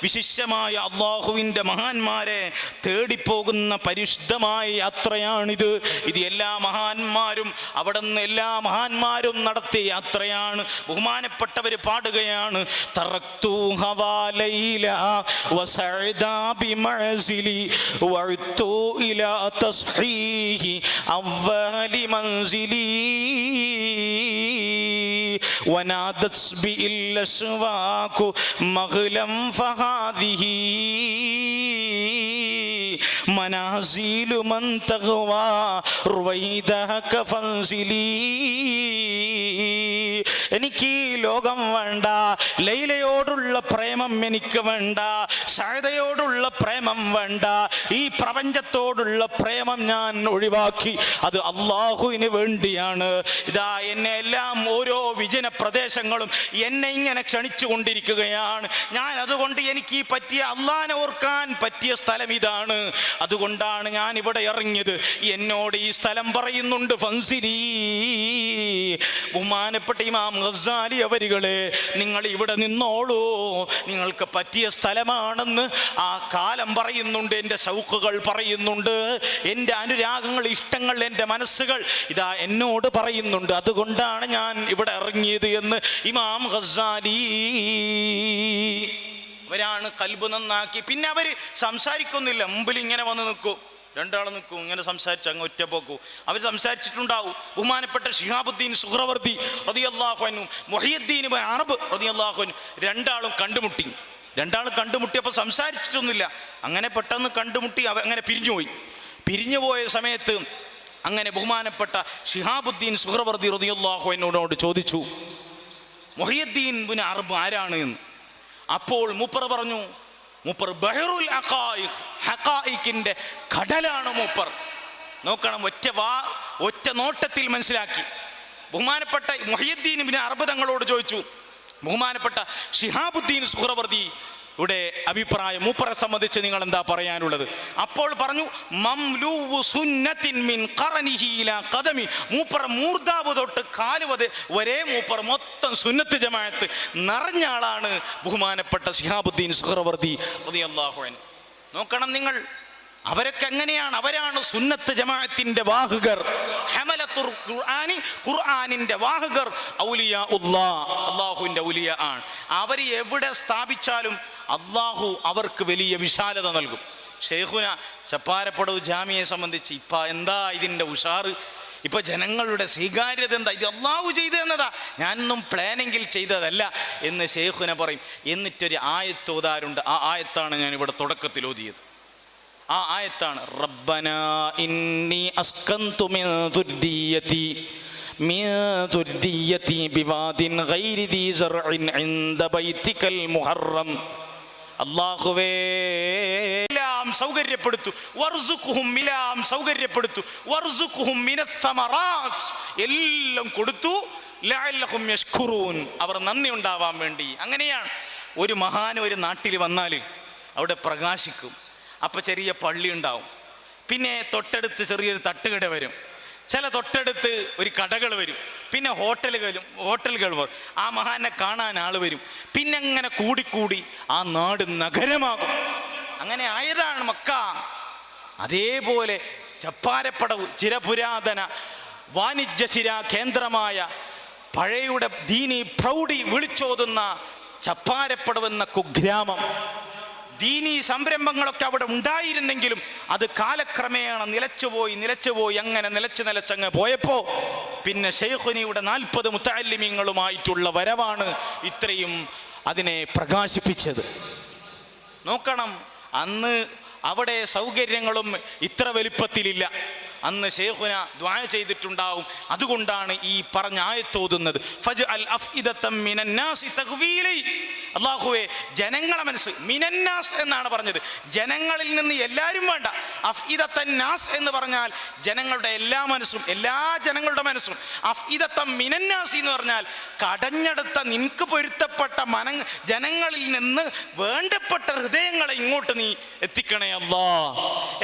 A: വിശിഷ്ടമായ അള്ളാഹുവിൻ്റെ മഹാന്മാരെ തേടിപ്പോകുന്ന പരിശുദ്ധമായ യാത്രയാണിത്. ഇത് എല്ലാ മഹാന്മാരും അവിടെ നിന്ന് എല്ലാ മഹാന്മാരും നടത്തിയ യാത്രയാണ്. ബഹുമാനപ്പെട്ടവർ പാടുകയാണ്, തറക്തു ഹവാലൈല വസഅദാ ബിമഅസിലി വഅതു ഇലാ തസ്ഹീഹി അവ്വലി മൻസിലി ونادت بي الأسواق مغلا فهذه منازل من تغوى رويدك فانزلي. എനിക്ക് ഈ ലോകം വേണ്ട, ലൈലയോടുള്ള പ്രേമം എനിക്ക് വേണ്ട, സഅദയോടുള്ള പ്രേമം വേണ്ട, ഈ പ്രപഞ്ചത്തോടുള്ള പ്രേമം ഞാൻ ഒഴിവാക്കി, അത് അള്ളാഹുവിന് വേണ്ടിയാണ്. ഇതാ എന്നെ എല്ലാം ഓരോ വിജന പ്രദേശങ്ങളും എന്നെ ഇങ്ങനെ ക്ഷണിച്ചു കൊണ്ടിരിക്കുകയാണ്. ഞാൻ അതുകൊണ്ട് എനിക്ക് ഈ പറ്റിയ അള്ളാഹനെ ഓർക്കാൻ പറ്റിയ സ്ഥലം ഇതാണ്. അതുകൊണ്ടാണ് ഞാൻ ഇവിടെ ഇറങ്ങിയത്. എന്നോട് ഈ സ്ഥലം പറയുന്നുണ്ട്, ഫൻസിലി. ബഹുമാനപ്പെട്ട ഇമാം ഗസ്സാലി അവരുകളെ, നിങ്ങൾ ഇവിടെ നിന്നോളൂ, നിങ്ങൾക്ക് പറ്റിയ സ്ഥലമാണെന്ന് ആ കാലം പറയുന്നുണ്ട്, എൻ്റെ ശൗക്കുകൾ പറയുന്നുണ്ട്, എൻ്റെ അനുരാഗങ്ങൾ, ഇഷ്ടങ്ങൾ, എൻ്റെ മനസ്സുകൾ ഇതാ എന്നോട് പറയുന്നുണ്ട്. അതുകൊണ്ടാണ് ഞാൻ ഇവിടെ ഇറങ്ങിയത് എന്ന് ഇമാം ഗസ്സാലി. അവരാണ് കൽബ് നന്നാക്കി. പിന്നെ അവർ സംസാരിക്കുന്നില്ല, മുമ്പിൽ ഇങ്ങനെ വന്ന് നിൽക്കും, രണ്ടാൾ നിൽക്കും, ഇങ്ങനെ സംസാരിച്ച് അങ്ങ് ഒറ്റപ്പോക്കൂ. അവർ സംസാരിച്ചിട്ടുണ്ടാവും. ബഹുമാനപ്പെട്ട ശിഹാബുദ്ദീൻ സുഹ്റവർദി റളിയല്ലാഹു അൻഹു, മുഹിയുദ്ദീൻ ഇബ്നു അറബ് റളിയല്ലാഹു അൻഹു, രണ്ടാളും കണ്ടുമുട്ടിയപ്പോൾ സംസാരിച്ചിട്ടൊന്നുമില്ല. അങ്ങനെ പെട്ടെന്ന് കണ്ടുമുട്ടി അങ്ങനെ പിരിഞ്ഞുപോയ സമയത്ത് അങ്ങനെ ബഹുമാനപ്പെട്ട ശിഹാബുദ്ദീൻ സുഹ്റവർദി റളിയല്ലാഹു അൻഹുവിനോട് ചോദിച്ചു, മുഹിയുദ്ദീൻ ഇബ്നു അറബ് ആരാണ് എന്ന്. അപ്പോൾ മൂപ്പർ പറഞ്ഞു, മൂപ്പർ ബഹറുൽ ഹഖായിഖിന്റെ കടലാണ് മൂപ്പർ. നോക്കണം, ഒറ്റ നോട്ടത്തിൽ മനസ്സിലാക്കി. ബഹുമാനപ്പെട്ട മുഹിയുദ്ദീൻ ഇബ്നു അറബ് തങ്ങളോട് ചോദിച്ചു, ബഹുമാനപ്പെട്ട ശിഹാബുദ്ദീൻ സുഹ്റവർദി ഇവിടെ അഭിപ്രായം, മൂപ്പറെ സംബന്ധിച്ച് നിങ്ങൾ എന്താ പറയാനുള്ളത്? അപ്പോൾ പറഞ്ഞു, മംലൂഉ സുന്നത്തിൻ മിൻ ഖറനിഹി ഇലാ ഖദമി, മൂപ്പർ മൂർദാവ് തൊട്ട് കാലുവത് വരെ മൂപ്പർ മൊത്തം സുന്നത്ത് ജമാഅത്ത് നിറഞ്ഞ ആളാണ് ബഹുമാനപ്പെട്ട ശിഹാബുദ്ദീൻ സുഹ്റവർദി റളിയല്ലാഹു അൻഹു. നോക്കണം നിങ്ങൾ, അവരൊക്കെ എങ്ങനെയാണ്? അവരാണ് സുന്നത്ത് ജമാഅത്തിന്റെ വാഹകർ, ഹമലത്തുൽ ഖുർആനി, ഖുർആനിന്റെ വാഹകർ, അള്ളാഹുവിന്റെ ഔലിയ ആണ്. അവർ എവിടെ സ്ഥാപിച്ചാലും അള്ളാഹു അവർക്ക് വലിയ വിശാലത നൽകും. ഷെയ്ഖുന ചപ്പാരപ്പടവ് ജാമിയെ സംബന്ധിച്ച് ഇപ്പം എന്താ ഇതിൻ്റെ ഉഷാറ്, ഇപ്പം ജനങ്ങളുടെ സ്വീകാര്യത എന്താ? ഇത് അള്ളാഹു ചെയ്തു എന്നതാ, ഞാനൊന്നും പ്ലാനെങ്കിൽ ചെയ്തതല്ല എന്ന് ഷെയ്ഖുന പറയും. എന്നിട്ടൊരു ആയത്ത് ഓതാറുണ്ട്. ആ ആയത്താണ് ഞാൻ ഇവിടെ തുടക്കത്തിൽ ഓതിയത്. ആ ആയത്താണ്, റബ്ബനാ ഇന്നി അസ്കന്തു മിൻ ദുർരിയതി ബിവാദിൻ ഗൈരി ദീ സർഇൻ ഇൻദ ബൈതികൽ മുഹറം. അല്ലാഹുവേ എല്ലാം സൗകര്യപ്പെടുത്തു, വർസുഖുഹും എല്ലാം സൗകര്യപ്പെടുത്തു, വർസുഖുഹും മിനസ് സമറാസ് എല്ലാം കൊടുത്തു, ലഅല്ലഹും യശ്കുറൂൻ അവർ നന്ദി ഉണ്ടാവാൻ വേണ്ടി. അങ്ങനെയാണ് ഒരു മഹാൻ ഒരു നാട്ടിൽ വന്നാൽ അവിടെ പ്രകാശിക്കും. അപ്പോൾ ചെറിയ പള്ളി ഉണ്ടാവും, പിന്നെ തൊട്ടടുത്ത് ചെറിയൊരു തട്ടുകട വരും, ചില തൊട്ടടുത്ത് ഒരു കടകൾ വരും, പിന്നെ ഹോട്ടലുകൾ വരും. ആ മഹാനെ കാണാൻ ആൾ വരും. പിന്നെ അങ്ങനെ കൂടിക്കൂടി ആ നാട് നഗരമാകും. അങ്ങനെ ആയതാണ് മക്ക. അതേപോലെ ചപ്പാരപ്പടവ് ചിരപുരാതന വാണിജ്യശിര കേന്ദ്രമായ പഴയുടെ ദീനി പ്രൗഢി വിളിച്ചോതുന്ന ചപ്പാരപ്പടവ് എന്ന കുഗ്രാമം ദീനീ സംരംഭങ്ങളൊക്കെ അവിടെ ഉണ്ടായിരുന്നെങ്കിലും അത് കാലക്രമേണ നിലച്ചുപോയി അങ്ങനെ നിലച്ചങ്ങ് പോയപ്പോ പിന്നെ ശൈഖുനിയുടെ 40 മുത്തഅല്ലിമീങ്ങളുമായിട്ടുള്ള വരവാണ് ഇത്രയും അതിനെ പ്രകാശിപ്പിച്ചത്. നോക്കണം, അന്ന് അവിടെ സൗകര്യങ്ങളും ഇത്ര വലിപ്പത്തിലില്ല. അന്ന് ശൈഖുന ദുആ ചെയ്തിട്ടുണ്ടാവും. അതുകൊണ്ടാണ് ഈ പറഞ്ഞ ആയത്ത് ഓതുന്നത്. ഫജ്അൽ അഫ്ഇദതം മിനന്നാസി തഗ്വീലി. അല്ലാഹുവേ, ജനങ്ങളെ മനസ്സ്, മിനന്നാസ് എന്നാണ് പറഞ്ഞത്, ജനങ്ങളിൽ നിന്ന് എല്ലാവരും വേണ്ട. അഫ്ഇദത്തൻ നാസ് എന്ന് പറഞ്ഞാൽ ജനങ്ങളുടെ എല്ലാ മനസ്സും, എല്ലാ ജനങ്ങളുടെ മനസ്സും. അഫ്ഇദത്തം മിനന്നാസി എന്ന് പറഞ്ഞാൽ കടഞ്ഞെടുത്ത നിനക്ക് പൊരുത്തപ്പെട്ട ജനങ്ങളിൽ നിന്ന് വേണ്ടപ്പെട്ട ഹൃദയങ്ങളെ ഇങ്ങോട്ട് നീ എത്തിക്കണേ അല്ലാ.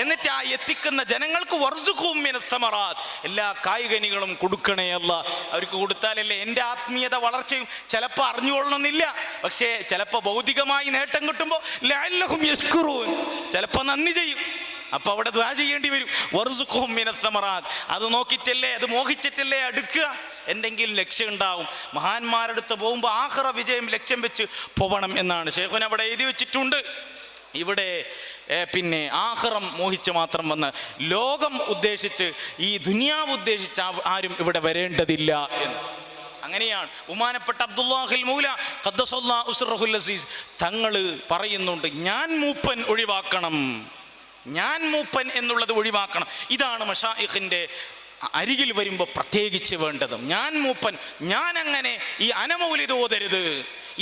A: എന്നിട്ട് ആ എത്തിക്കുന്ന ജനങ്ങൾക്ക് വർസുഖും മിനസ് സമറാത്ത്, എല്ലാ കായ്കനികളും കൊടുക്കണേ അല്ലാ. അവർക്ക് കൊടുത്താലല്ലേ എൻ്റെ ആത്മീയത വളർച്ചയും. ചിലപ്പോൾ അറിഞ്ഞുകൊള്ളണമെന്നില്ല, പക്ഷേ ചിലപ്പോൾ ഭൗതികമായി നേട്ടം കിട്ടുമ്പോൾ ലഅല്ലഹും യശ്കുറൂൻ, ചിലപ്പോൾ നന്ദി ചെയ്യും. അപ്പൊ അവിടെ ദുആ ചെയ്യേണ്ടി വരും. വർസുഖും മിനസ് സമറാത്ത്, അത് നോക്കിയിട്ടല്ലേ, അത് മോഹിച്ചിട്ടല്ലേ അടുക്കുക. എന്തെങ്കിലും ലക്ഷ്യം ഉണ്ടാവും. മഹാന്മാരടുത്ത് പോകുമ്പോൾ ആഖിറ വിജയം ലക്ഷ്യം വെച്ച് പോകണം എന്നാണ് ശൈഖുന അവിടെ എഴുതി വെച്ചിട്ടുണ്ട്. ഇവിടെ പിന്നെ ആഖിറം മോഹിച്ച് മാത്രം വന്ന് ലോകം ഉദ്ദേശിച്ച്, ഈ ദുനിയാവ് ഉദ്ദേശിച്ച് ആരും ഇവിടെ വരേണ്ടതില്ല എന്ന്. അങ്ങനെയാണ് ബഹുമാനപ്പെട്ട അബ്ദുല്ലാഹിൽ മൗല ഖദ്ദസല്ലാഹു സിർറഹുൽ അസീസ് തങ്ങൾ പറയുന്നുണ്ട്, ഞാൻ മൂപ്പൻ ഒഴിവാക്കണം, ഞാൻ മൂപ്പൻ എന്നുള്ളത് ഒഴിവാക്കണം. ഇതാണ് മശായിഖിൻ്റെ അരികിൽ വരുമ്പോൾ പ്രത്യേകിച്ച് വേണ്ടതും. ഞാൻ മൂപ്പൻ, ഞാൻ അങ്ങനെ ഈ അനമൗലിദ് ഓതരുത്.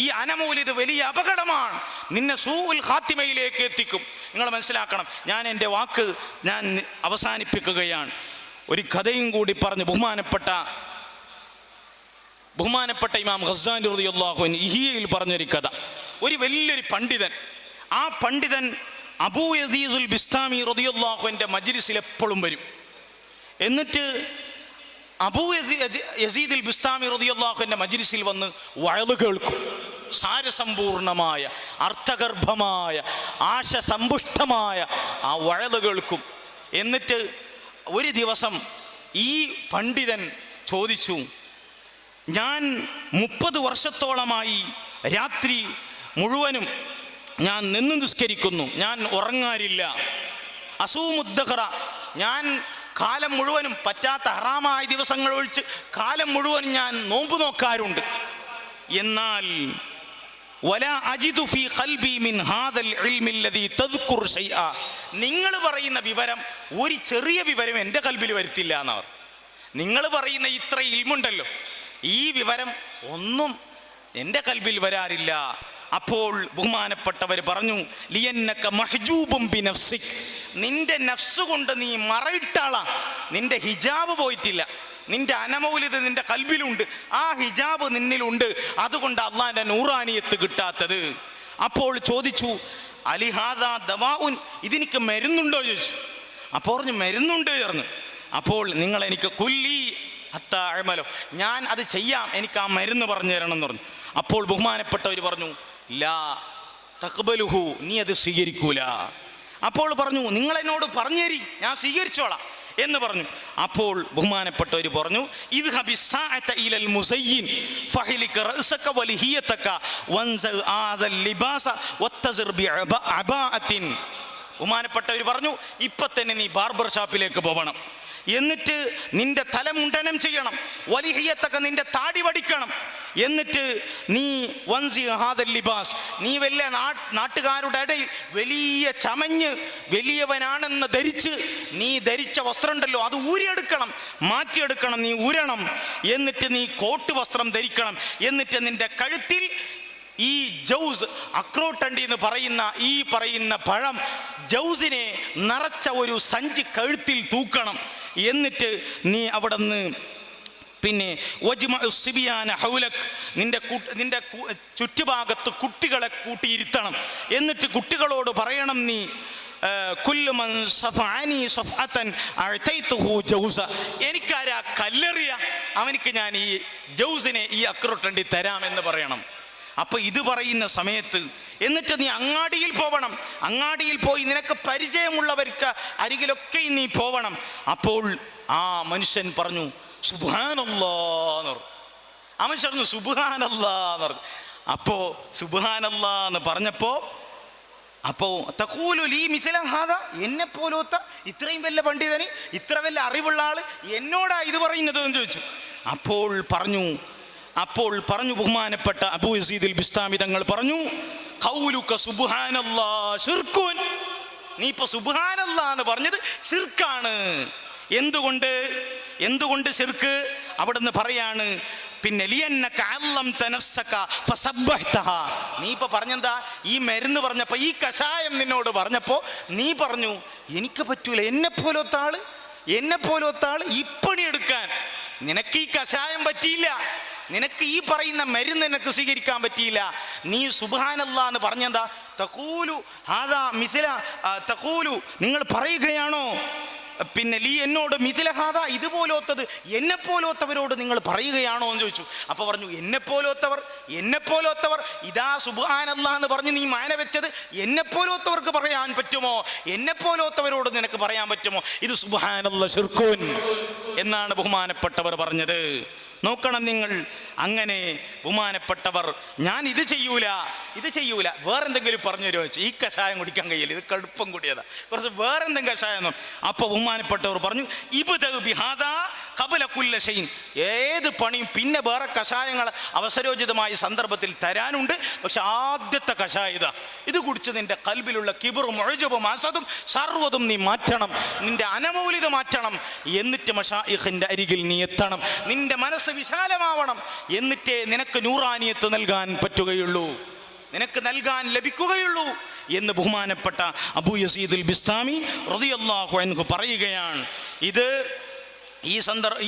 A: ഈ അനമൗലിദ് വലിയ അപകടമാണ്, നിന്നെ സൂഉൽ ഖാത്തിമയിലേക്ക് എത്തിക്കും. നിങ്ങൾ മനസ്സിലാക്കണം. ഞാൻ എൻ്റെ വാക്ക് ഞാൻ അവസാനിപ്പിക്കുകയാണ്. ഒരു കഥയും കൂടി പറഞ്ഞ് ബഹുമാനപ്പെട്ട ഇമാം ഖസ്സാനി റളിയല്ലാഹു അൻഹു ഇഹിയയിൽ പറഞ്ഞൊരു കഥ. ഒരു വലിയൊരു പണ്ഡിതൻ, ആ പണ്ഡിതൻ അബൂ യസീദുൽ ബിസ്താമി റളിയല്ലാഹു അൻഹുവിൻ്റെ മജ്ലിസിൽ എപ്പോഴും വരും. എന്നിട്ട് അബൂ യസീദുൽ ബിസ്താമി റളിയല്ലാഹു അൻഹുവിൻ്റെ മജ്ലിസിൽ വന്ന് വഅള് കേൾക്കും. സാരസമ്പൂർണമായ, അർത്ഥഗർഭമായ, ആശസമ്പുഷ്ടമായ ആ വഅള് കേൾക്കും. എന്നിട്ട് ഒരു ദിവസം ഈ പണ്ഡിതൻ ചോദിച്ചു, ഞാൻ 30 വർഷത്തോളമായി രാത്രി മുഴുവനും ഞാൻ നിന്ന് നിസ്കരിക്കുന്നു, ഞാൻ ഉറങ്ങാറില്ല. അസൂമുദ്ദഖറ, ഞാൻ കാലം മുഴുവനും പറ്റാത്ത ഹറാമായ ദിവസങ്ങൾ ഒഴിച്ച് കാലം മുഴുവൻ ഞാൻ നോമ്പ് നോക്കാറുണ്ട്. എന്നാൽ വലാ അജിദു ഫീ ഖൽബി മിൻ ഹാദൽ ഇൽമി അല്ലദീ തദ്കുർ ശൈഅ, നിങ്ങൾ പറയുന്ന വിവരം, ഒരു ചെറിയ വിവരം എൻ്റെ കൽബിൽ വരുത്തില്ല എന്നവർ. നിങ്ങൾ പറയുന്ന ഇത്ര ഇൽമുണ്ടല്ലോ, ഈ വിവരം ഒന്നും എൻ്റെ കൽബിൽ വരാറില്ല. അപ്പോൾ ബഹുമാനപ്പെട്ടവർ പറഞ്ഞു, ലിയന്നക മഹ്ജൂബും ബിനഫ്സിക്, നിന്റെ നഫ്സ് കൊണ്ട് നീ മറയിട്ടാളാ, നിന്റെ ഹിജാബ് പോയിട്ടില്ല, നിന്റെ അനമൗലിദ് നിന്റെ കൽബിലുണ്ട്, ആ ഹിജാബ് നിന്നിലുണ്ട്, അതുകൊണ്ട് അള്ളാഹിന്റെ നൂറാനിയത്ത് കിട്ടാത്തത്. അപ്പോൾ ചോദിച്ചു, അലിഹാദ ദവാഉൻ, ഇതിനിക്ക് മരുന്നുണ്ടോ ചോദിച്ചു. അപ്പോൾ പറഞ്ഞു മരുന്നുണ്ട് പറഞ്ഞു. അപ്പോൾ നിങ്ങൾ എനിക്ക് കുല്ലി അത്താഴ്മലോ, ഞാൻ അത് ചെയ്യാം, എനിക്ക് ആ മരുന്ന് പറഞ്ഞു തരണം എന്ന് പറഞ്ഞു. അപ്പോൾ ബഹുമാനപ്പെട്ടവർ പറഞ്ഞു, ലാ തഖ്ബലുഹു, നീ അത് സ്വീകരിക്കൂല. അപ്പോൾ പറഞ്ഞു, നിങ്ങൾ എന്നോട് പറഞ്ഞു തരി, ഞാൻ സ്വീകരിച്ചോളാം എന്ന് പറഞ്ഞു. അപ്പോൾ ബഹുമാനപ്പെട്ടവർ പറഞ്ഞു, ഇദ്ഹബി സഅത ഇലൽ മുസയ്യിൻ ഫഹിലിക റഅസക വലിഹിയതക വൻസ ആദൽ ലിബാസ വത്തസിർ ബി അബാഅത്തിൻ. ബഹുമാനപ്പെട്ടവർ പറഞ്ഞു, ഇപ്പൊ തന്നെ നീ ബാർബർ ഷാപ്പിലേക്ക് പോകണം, എന്നിട്ട് നിന്റെ തല മുണ്ടനം ചെയ്യണം, വലിഹിയത്തൊക്കെ നിന്റെ താടി വടിക്കണം, എന്നിട്ട് നീ വൻസി ഹാദൽ ലിബാസ്, നീ വലിയ നാട്ടുകാരുടെ ഇടയിൽ വലിയ ചമഞ്ഞ് വലിയവനാണെന്ന് ധരിച്ച് നീ ധരിച്ച വസ്ത്രം ഉണ്ടല്ലോ അത് ഊരിയെടുക്കണം, മാറ്റിയെടുക്കണം, നീ ഊരണം. എന്നിട്ട് നീ കോട്ട് വസ്ത്രം ധരിക്കണം. എന്നിട്ട് നിന്റെ കഴുത്തിൽ ഈ ജൗസ്, അക്രോട്ടണ്ടി എന്ന് പറയുന്ന പഴം, ജൗസിനെ നിറച്ച ഒരു സഞ്ചി കഴുത്തിൽ തൂക്കണം. എന്നിട്ട് നീ അവിടെ നിന്ന് പിന്നെ നിന്റെ ചുറ്റുഭാഗത്ത് കുട്ടികളെ കൂട്ടിയിരുത്തണം. എന്നിട്ട് കുട്ടികളോട് പറയണം, നീ എനിക്കാരാ കല്ലെറിയ അവനിക്ക് ഞാൻ ഈ ജൗസിനെ, ഈ അക്രോട്ടണ്ടി തരാമെന്ന് പറയണം. അപ്പൊ ഇത് പറയുന്ന സമയത്ത് എന്നിട്ട് നീ അങ്ങാടിയിൽ പോവണം. അങ്ങാടിയിൽ പോയി നിനക്ക് പരിചയമുള്ളവർക്ക് അരികിലൊക്കെ നീ പോവണം. അപ്പോൾ ആ മനുഷ്യൻ പറഞ്ഞു സുബ്ഹാനല്ലാഹ് എന്ന് പറഞ്ഞു. ആ മനുഷ്യൻ പറഞ്ഞു സുബ്ഹാനല്ലാഹ് എന്ന് പറഞ്ഞു. അപ്പോ സുബ്ഹാനല്ലാഹ് എന്ന് പറഞ്ഞപ്പോ
B: അപ്പോ തഖൂലു ലീ മിസ്ല ഹാദാ, എന്നെ പോലത്തെ ഇത്രയും വലിയ പണ്ഡിതന്, ഇത്ര വലിയ അറിവുള്ള ആള് എന്നോടാ ഇത് പറയുന്നത് എന്ന് ചോദിച്ചു. അപ്പോൾ പറഞ്ഞു ബഹുമാനപ്പെട്ട അബൂ യസീദുൽ ബിസ്താമി തങ്ങൾ പറഞ്ഞു, ഖൗലുക സുബ്ഹാനല്ലാഹ് ശിർകുൻ, നീ ഇപ്പൊ സുബ്ഹാനല്ലാഹ് എന്ന് പറഞ്ഞത് ശിർക്കാണ്. എന്തുകൊണ്ട് ശിർക്ക്? അവിടുന്ന് പറയാണ്, പിന്നെ നീ ഇപ്പൊ പറഞ്ഞെന്താ, ഈ മരുന്ന് പറഞ്ഞപ്പോ, ഈ കഷായം നിന്നോട് പറഞ്ഞപ്പോ നീ പറഞ്ഞു എനിക്ക് പറ്റൂല, എന്നെ പോലത്തെ ആള് ഇപ്പണി എടുക്കാൻ, നിനക്ക് ഈ കഷായം പറ്റിയില്ല, നിനക്ക് ഈ പറയുന്ന മരുന്ന് നിനക്ക് സ്വീകരിക്കാൻ പറ്റിയില്ല. നീ സുബ്ഹാനല്ലാഹ് എന്ന് പറഞ്ഞെന്താ? തഖൂലു ഹാദാ മിസ്ല തഖൂലു, നിങ്ങൾ പറയുകയാണോ പിന്നെ ലീ എന്നോട് മിഥില ഹാദ, ഇതുപോലത്തത് എന്നെ പോലത്തവരോട് നിങ്ങൾ പറയുകയാണോ എന്ന് ചോദിച്ചു. അപ്പൊ പറഞ്ഞു, എന്നെ പോലത്തവർ ഇതാ സുബ്ഹാനല്ലാഹ് എന്ന് പറഞ്ഞ് നീ മാന വെച്ചത് എന്നെ പോലത്തവർക്ക് പറയാൻ പറ്റുമോ? എന്നെ പോലത്തവരോട് നിനക്ക് പറയാൻ പറ്റുമോ? ഇത് സുബ്ഹാനല്ലാഹ് ശിർകുൻ എന്നാണ് ബഹുമാനപ്പെട്ടവർ പറഞ്ഞത്. നോക്കണം നിങ്ങൾ. അങ്ങനെ ബഹുമാനപ്പെട്ടവർ, ഞാൻ ഇത് ചെയ്യൂല വേറെന്തെങ്കിലും പറഞ്ഞു തരുമോ വെച്ചു. ഈ കഷായം കുടിക്കാൻ കഴിയില്ല, ഇത് കടുപ്പം കൂടിയതാ, കുറച്ച് വേറെന്തെങ്കിലും കഷായം. അപ്പൊ ബഹുമാനപ്പെട്ടവർ പറഞ്ഞു, ഇബ്ദഉ ബിഹാദാ ഖബ്ല കുല്ല ഷൈഇൻ, ഏത് പണിയും പിന്നെ വേറെ കഷായങ്ങൾ അവസരോചിതമായ സന്ദർഭത്തിൽ തരാനുണ്ട്, പക്ഷെ ആദ്യത്തെ കഷായം ഇതാ, ഇത് കുടിച്ച് നിന്റെ കൽബിലുള്ള കിബ്റും ഉഅ്ജബും ഹസദും സർവ്വതും നീ മാറ്റണം, നിന്റെ അനമൗലിത മാറ്റണം, എന്നിട്ട് മശായിഖിന്റെ അരികിൽ നീ എത്തണം, നിന്റെ മനസ്സ് വിശാലമാവണം, എന്നിട്ടേ നിനക്ക് നൂറാനിയത്ത് നൽകാൻ പറ്റുകയുള്ളൂ, നിനക്ക് നൽകാൻ ലഭിക്കുകയുള്ളൂ എന്ന് ബഹുമാനപ്പെട്ട അബൂ യസീദുൽ ബിസ്താമി റളിയല്ലാഹു അൻഹു പറയുകയാണ്.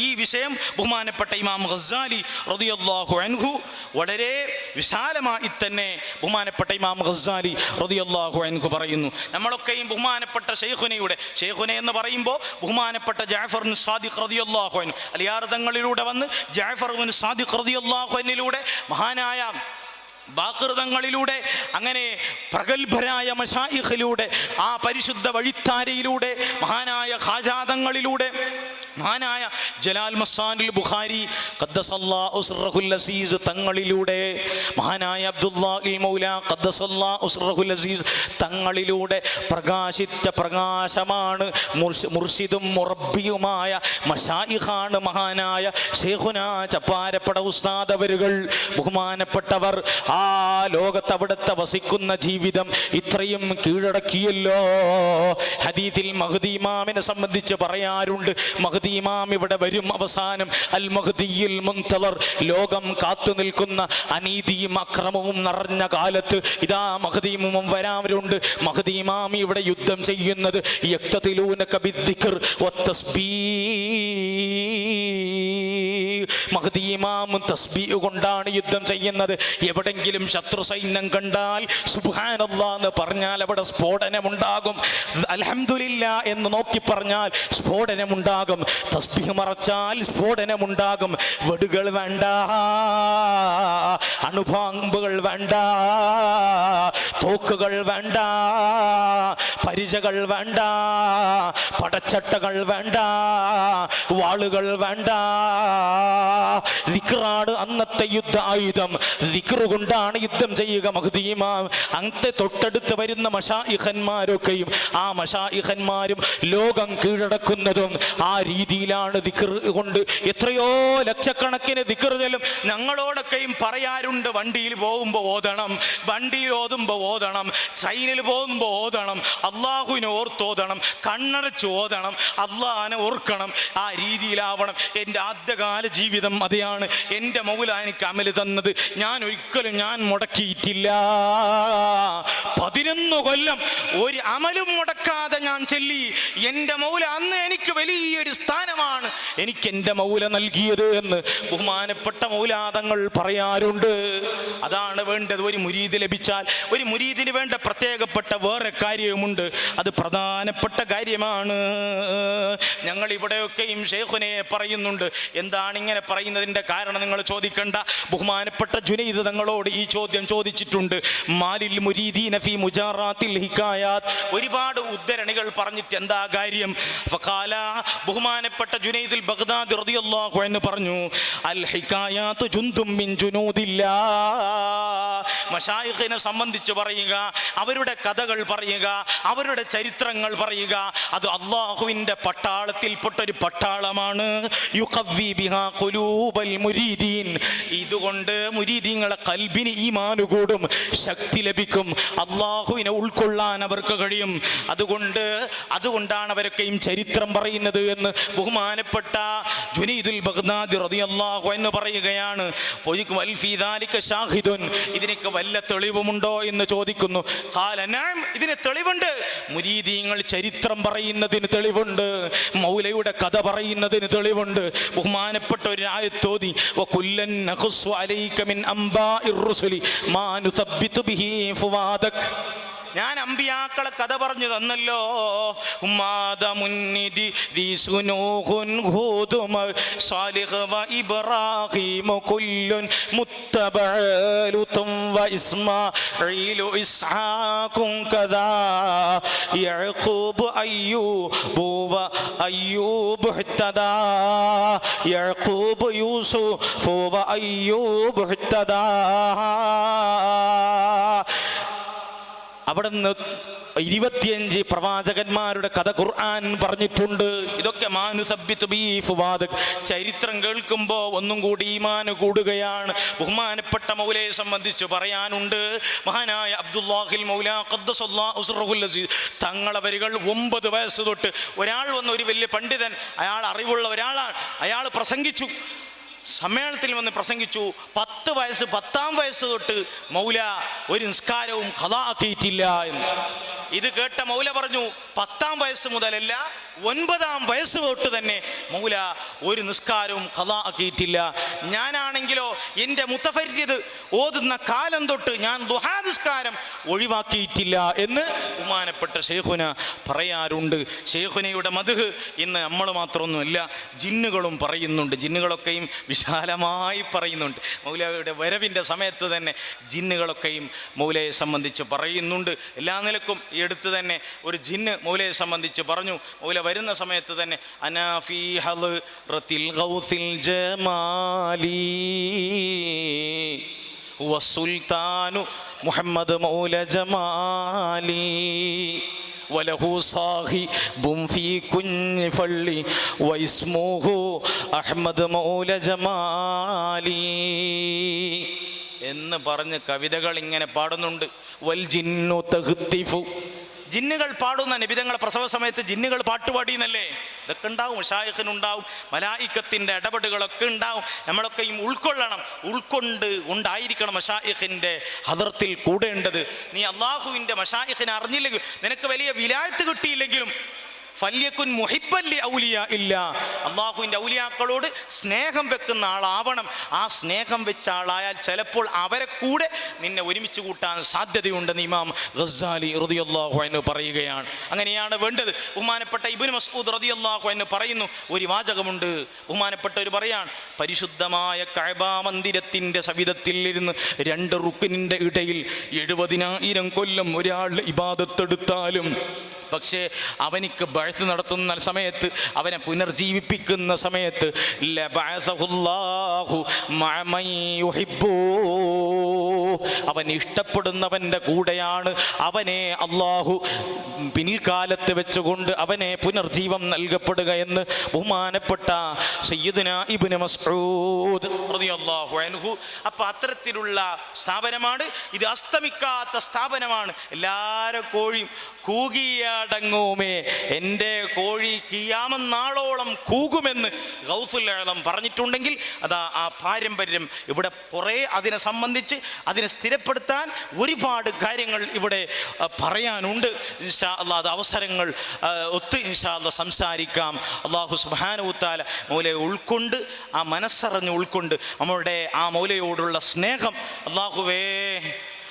B: ഈ വിഷയം ബഹുമാനപ്പെട്ട ഇമാം ഗസ്സാലി റളിയല്ലാഹു അൻഹു വളരെ വിശാലമായി തന്നെ ബഹുമാനപ്പെട്ട ഇമാം ഗസ്സാലി റളിയല്ലാഹു അൻഹു പറയുന്നു. നമ്മളൊക്കെയും ബഹുമാനപ്പെട്ട ഷെയ്ഖുനെ എന്ന് പറയുമ്പോൾ ബഹുമാനപ്പെട്ട ജഅഫർ ഇബ്നു സാദിഖ് റളിയല്ലാഹു അൻഹു അലിയാർദങ്ങളിലൂടെ വന്ന് ജഅഫർ ഇബ്നു സാദിഖ് റളിയല്ലാഹു അൻഹുവിലൂടെ മഹാനായ ബാഖിർതങ്ങളിലൂടെ അങ്ങനെ പ്രഗത്ഭരായ മശായിഖിലൂടെ ആ പരിശുദ്ധ വഴിത്താരയിലൂടെ മഹാനായ ഖാജാതങ്ങളിലൂടെ മഹാനായ ജലാൽ മസ്സാനുൽ ബുഖാരി ഖദ്ദസല്ലാഹു സിർറഹുൽ അസീസ് തങ്ങളിലൂടെ മഹാനായ അബ്ദുല്ലാഹിൽ മൗല ഖദ്ദസല്ലാഹു സിർറഹുൽ അസീസ് തങ്ങളിലൂടെ പ്രകാശിച്ച പ്രകാശമാണ് മുർഷിദും മുറബ്ബിയുമായ മശായിഖാണ് മഹാനായ ശൈഖുനാ ചപ്പാരപ്പട ഉസ്താദ് അവരുകൾ. ബഹുമാനപ്പെട്ടവർ ആ ലോകത്ത് അവിടുത്തെ വസിക്കുന്ന ജീവിതം ഇത്രയും കീഴടക്കിയല്ലോ. ഹദീസിൽ മഹ്ദി ഇമാമിനെ സംബന്ധിച്ച് പറയാറുണ്ട്, മഹ്ദി ഇമാം ഇവിടെ വരും അവസാനം, അൽ മഹ്ദിയുൽ മുൻതളർ, ലോകം കാത്തു നിൽക്കുന്ന അനീതിയും അക്രമവും നിറഞ്ഞ കാലത്ത് ഇതാ മഹ്ദി ഇമാം വരാറുണ്ട്. മഹ്ദി ഇമാം ഇവിടെ യുദ്ധം ചെയ്യുന്നത് യഖ്തതിലൂനക ബിദ്ദിക്ർ വത്തസ്ബീഹ്, മഹ്ദി ഇമാം തസ്ബീഹ് കൊണ്ടാണ് യുദ്ധം ചെയ്യുന്നത്. എവിടെങ്കിലും ശത്രു സൈന്യം കണ്ടാൽ സുബ്ഹാനല്ലാഹ് എന്ന് പറഞ്ഞാൽ അവിടെ സ്ഫോടനമുണ്ടാകും, അൽഹംദുലില്ലാ എന്ന് നോക്കി പറഞ്ഞാൽ സ്ഫോടനമുണ്ടാകും, തസ്ബീഹ് മറച്ചാൽ സ്ഫോടനമുണ്ടാകും. വെടുകൾ വേണ്ട, അണുബോംബുകൾ വേണ്ട, തോക്കുകൾ വേണ്ട, പരിചകൾ വേണ്ട, പടച്ചട്ടകൾ വേണ്ട, വാളുകൾ വേണ്ട. ദിക്റാണ് അന്നത്തെ യുദ്ധ ആയുധം, ദിക്റ് കൊണ്ടാണ് യുദ്ധം ചെയ്യുക മഹ്ദി ഇമാം. അങ്ങത്തെ തൊട്ടടുത്ത് വരുന്ന മശായിഖന്മാരൊക്കെയും ആ മശായിഖന്മാരും ലോകം കീഴടക്കുന്നതും ആ രീതിയിലാണ് ദിക്ർ കൊണ്ട്. എത്രയോ ലക്ഷക്കണക്കിന് ദിക്ർ ചെല്ലും. ഞങ്ങളോടൊക്കെയും പറയാറുണ്ട്, വണ്ടിയിൽ പോകുമ്പോൾ ഓതണം, വണ്ടിയിൽ ഓതുമ്പോൾ ഓതണം, ട്രെയിനിൽ പോകുമ്പോൾ ഓതണം, അള്ളാഹുവിനെ ഓർത്തോതണം, കണ്ണടച്ച് ഓതണം, അള്ളാഹിനെ ഓർക്കണം. ആ രീതിയിലാവണം. എൻ്റെ ആദ്യകാല ജീവിതം അതെയാണ്. എൻ്റെ മൗല എനിക്ക് അമല് തന്നത് ഞാൻ ഒരിക്കലും മുടക്കിയിട്ടില്ല. 11 കൊല്ലം ഒരു അമലും മുടക്കാതെ ഞാൻ ചൊല്ലി. എൻ്റെ മൗല അന്ന് എനിക്ക് വലിയൊരു സ്ഥാനമാണ് എനിക്ക് എൻ്റെ മൗല നൽകിയത് എന്ന് ബഹുമാനപ്പെട്ട മൗലാദങ്ങൾ പറയാറുണ്ട്. അതാണ് വേണ്ടത്. ഒരു മുരീദ് ലഭിച്ചാൽ ഒരു മുരീദിന് വേണ്ട പ്രത്യേകപ്പെട്ട വേറെ കാര്യവുമുണ്ട്, അത് പ്രധാനപ്പെട്ട കാര്യമാണ്. ഞങ്ങൾ ഇവിടെയൊക്കെയും ഷെയ്ഖുനെ പറയുന്നുണ്ട്. എന്താണ് ഇങ്ങനെ പറയുന്നതിൻ്റെ കാരണം നിങ്ങൾ ചോദിക്കണ്ട. ബഹുമാനപ്പെട്ട ജുനൈദ് തങ്ങളോട് ഈ ചോദ്യം ചോദിച്ചിട്ടുണ്ട്. മാലിൽ മുരീദീന ഫീ മുജാറാത്തിൽ ഹികായാത്ത്, ഒരുപാട് ഉദ്ധരണികൾ പറഞ്ഞിട്ട് എന്താ കാര്യം? ഫഖാല, ബഹുമാനപ്പെട്ട
A: ബഹുമാനപ്പെട്ട ജുനൈദുൽ ബഗ്ദാദി റളിയല്ലാഹു അൻഹു പറഞ്ഞു, അൽ ഹികായാതു ജുന്ദും മിൻ ജുനൂദില്ലാഹ്. മശായിഖിനെ സംബന്ധിച്ച് പറയുക, അവരുടെ കഥകൾ പറയുക, അവരുടെ ചരിത്രങ്ങൾ പറയുക, അത് അള്ളാഹുവിൻ്റെ പട്ടാളത്തിൽപ്പെട്ട ഒരു പട്ടാളമാണ്. യുഖവ്വി ബിഹാ ഖുലൂബൽ മുരീദീൻ. ഇതുകൊണ്ട് മുരീദീങ്ങളെ കൽബിന് ഈമാന് കൂടും, ശക്തി ലഭിക്കും, അള്ളാഹുവിനെ ഉൾക്കൊള്ളാൻ അവർക്ക് കഴിയും. അതുകൊണ്ടാണ് അവരൊക്കെയും ചരിത്രം പറയുന്നത് എന്ന് ബഹുമാനപ്പെട്ട ജുനൈദുൽ ബഗ്ദാദി റളിയല്ലാഹു അൻഹു പറയുകയാണ്. ഇതിനൊക്കെ വല്ല തെളിവുമുണ്ടോ എന്ന് ചോദിക്കുന്നു. ഖാല നഅം, ഇതിന് തെളിവുണ്ട്. മുരീദീങ്ങൾ ചരിത്രം പറയുന്നതിന് തെളിവുണ്ട്, മൗലയുടെ കഥ പറയുന്നതിന് തെളിവുണ്ട്. ബഹുമാനപ്പെട്ട ഒരു ആയത്തോതി, വകുല്ലൻ നഖുസ്സു അലൈക മിൻ അംബാഇർ റുസുലി മാ നുസബ്ബിതു ബിഹി ഫുവാദക്. ഞാൻ അമ്പിയാക്കളെ കഥ പറഞ്ഞു തന്നല്ലോ. അവിടുന്ന് 25 പ്രവാചകന്മാരുടെ കഥ ഖുർആൻ പറഞ്ഞിട്ടുണ്ട്. ഇതൊക്കെ മാനുസബ്ബിതു ബി ഫുവാദക്. ചരിത്രം കേൾക്കുമ്പോൾ ഒന്നും കൂടി ഈമാൻ കൂടുകയാണ്. ബഹുമാനപ്പെട്ട മൗലയെ സംബന്ധിച്ച് പറയാനുണ്ട്. മഹാനായ അബ്ദുല്ലാഹിൽ മൗല ഖദ്ദസല്ലാഹു സിർറഹുൽ അസീസ് തങ്ങളെ വരികൾ 9 വയസ്സ് തൊട്ട് ഒരാൾ വന്ന്, ഒരു വലിയ പണ്ഡിതൻ, അയാൾ അറിവുള്ള ഒരാളാണ്, അയാൾ പ്രസംഗിച്ചു, സമ്മേളനത്തിൽ വന്ന് പ്രസംഗിച്ചു. 10 വയസ്സ് തൊട്ട് മൗല ഒരു നിസ്കാരവും ഖളാ ആക്കിയിട്ടില്ല എന്ന്. ഇത് കേട്ട മൗല പറഞ്ഞു, 10 വയസ്സ് മുതലല്ല, 9 വയസ്സ് തൊട്ട് തന്നെ മൗല ഒരു നിസ്കാരവും ഖളാ ആക്കിയിട്ടില്ല. ഞാനാണെങ്കിലോ എൻ്റെ മുത്തഫരിദ് ഓതുന്ന കാലം തൊട്ട് ഞാൻ ദുഹാ നിസ്കാരം ഒഴിവാക്കിയിട്ടില്ല എന്ന് ബഹുമാനപ്പെട്ട ശൈഖുന പറയാറുണ്ട്. ശൈഖുനയുടെ മദ്ഹ് ഇന്ന് നമ്മൾ മാത്രമൊന്നുമല്ല, ജിന്നുകളും പറയുന്നുണ്ട്. ജിന്നുകളൊക്കെയും വിശാലമായി പറയുന്നുണ്ട്. മൗലയുടെ വരവിൻ്റെ സമയത്ത് തന്നെ ജിന്നുകളൊക്കെയും മൗലയെ സംബന്ധിച്ച് പറയുന്നുണ്ട്. എല്ലാ നിലക്കും ഈ അടുത്ത് തന്നെ ഒരു ജിന്ന് മൗലയെ സംബന്ധിച്ച് പറഞ്ഞു. മൗല വരുന്ന സമയത്ത് തന്നെ അനാഫി ഹളറത്തിൽ ഗൗസിൽ ജമാലി വസുൽത്താനു മുഹമ്മദ് മൗല ജമാലി വലഹു സാഹിബും ഫീ കുഞ്ഞി ഫള്ളി വൈസ്മുഹു അഹ്മദ് മൗല ജമാലി എന്ന് പറഞ്ഞ് കവിതകൾ ഇങ്ങനെ പാടുന്നുണ്ട്. വൽ ജിന്നു തഹ്തിഫു, ജിന്നുകൾ പാടുന്ന നബിതങ്ങളെ പ്രസവ സമയത്ത് ജിന്നുകൾ പാട്ടുപാടിയെന്നല്ലേ. ഇതൊക്കെ ഉണ്ടാവും, മശായിഖിനുണ്ടാവും, മലായിക്കത്തിൻ്റെ ഇടപെടലുകളൊക്കെ ഉണ്ടാവും. നമ്മളൊക്കെയും ഉണ്ടായിരിക്കണം മശായിഖിൻ്റെ ഹദറത്തിൽ കൂടേണ്ടത്. നീ അള്ളാഹുവിൻ്റെ മശായിഖിനെ അറിഞ്ഞില്ലെങ്കിൽ, നിനക്ക് വലിയ വിലായത്ത് കിട്ടിയില്ലെങ്കിലും ഫല്യക്കുൻ മുഹിബ്ബല്ലി ഔലിയ ഇല്ല, അള്ളാഹുവിൻ്റെ ഔലിയാക്കളോട് സ്നേഹം വെക്കുന്ന ആളാവണം. ആ സ്നേഹം വെച്ച ആളായാൽ ചിലപ്പോൾ അവരെ കൂടെ നിന്നെ ഒരുമിച്ച് കൂട്ടാൻ സാധ്യതയുണ്ടെന്ന് ഇമാം ഗസ്സാലി റളിയല്ലാഹു അൻഹു പറയുകയാണ്. അങ്ങനെയാണ് വേണ്ടത്. ബഹുമാനപ്പെട്ട ഇബ്നു മസ്ഊദ് റളിയല്ലാഹു അൻഹു പറയുന്നു, ഒരു വാചകമുണ്ട്. ബഹുമാനപ്പെട്ടവർ പറയാൻ, പരിശുദ്ധമായ കഅബ മന്ദിരത്തിൻ്റെ സവിധത്തിൽ ഇരുന്ന് 2 റുക്നിൻ്റെ ഇടയിൽ 70,000 കൊല്ലം ഒരാൾ ഇബാദത്തെടുത്താലും, പക്ഷേ അവനിക്ക് ബഅ്സ് നടത്തുന്ന സമയത്ത്, അവനെ പുനർജീവിപ്പിക്കുന്ന സമയത്ത് ലബഅസഹുല്ലാഹു മഅ മൻ യുഹിബ്ബു, അവൻ ഇഷ്ടപ്പെടുന്നവൻ്റെ കൂടെയാണ് അവനെ അള്ളാഹു പിൽക്കാലത്ത് വെച്ചുകൊണ്ട് അവനെ പുനർജീവം നൽകപ്പെടുക എന്ന് ബഹുമാനപ്പെട്ട സയ്യിദുനാ ഇബ്നു മസ്ഊദ് റളിയല്ലാഹു അൻഹു. അപ്പോൾ അത്തരത്തിലുള്ള സ്ഥാപനമാണ് ഇത്, അസ്തമിക്കാത്ത സ്ഥാപനമാണ്. എല്ലാവരും കോഴിയും കൂകിയടങ്ങുമേ, എൻ്റെ കോഴി കിയാമനാളോളം കൂകുമെന്ന് ഗൗസുൽ ആലം പറഞ്ഞിട്ടുണ്ടെങ്കിൽ അതാ ആ പാരമ്പര്യം ഇവിടെ കുറേ അതിനെ സംബന്ധിച്ച് അതിനെ സ്ഥിരപ്പെടുത്താൻ ഒരുപാട് കാര്യങ്ങൾ ഇവിടെ പറയാനുണ്ട്. ഇൻഷാ അല്ലാഹ് അത് അവസരങ്ങൾ ഒത്ത് ഇൻഷാ അല്ലാഹ് സംസാരിക്കാം. അല്ലാഹു സുബ്ഹാനഹു വതആല മൗലയെ ഉൾക്കൊണ്ട്, ആ മനസ്സറിഞ്ഞ് ഉൾക്കൊണ്ട് നമ്മളുടെ ആ മൗലയോടുള്ള സ്നേഹം അല്ലാഹുവേ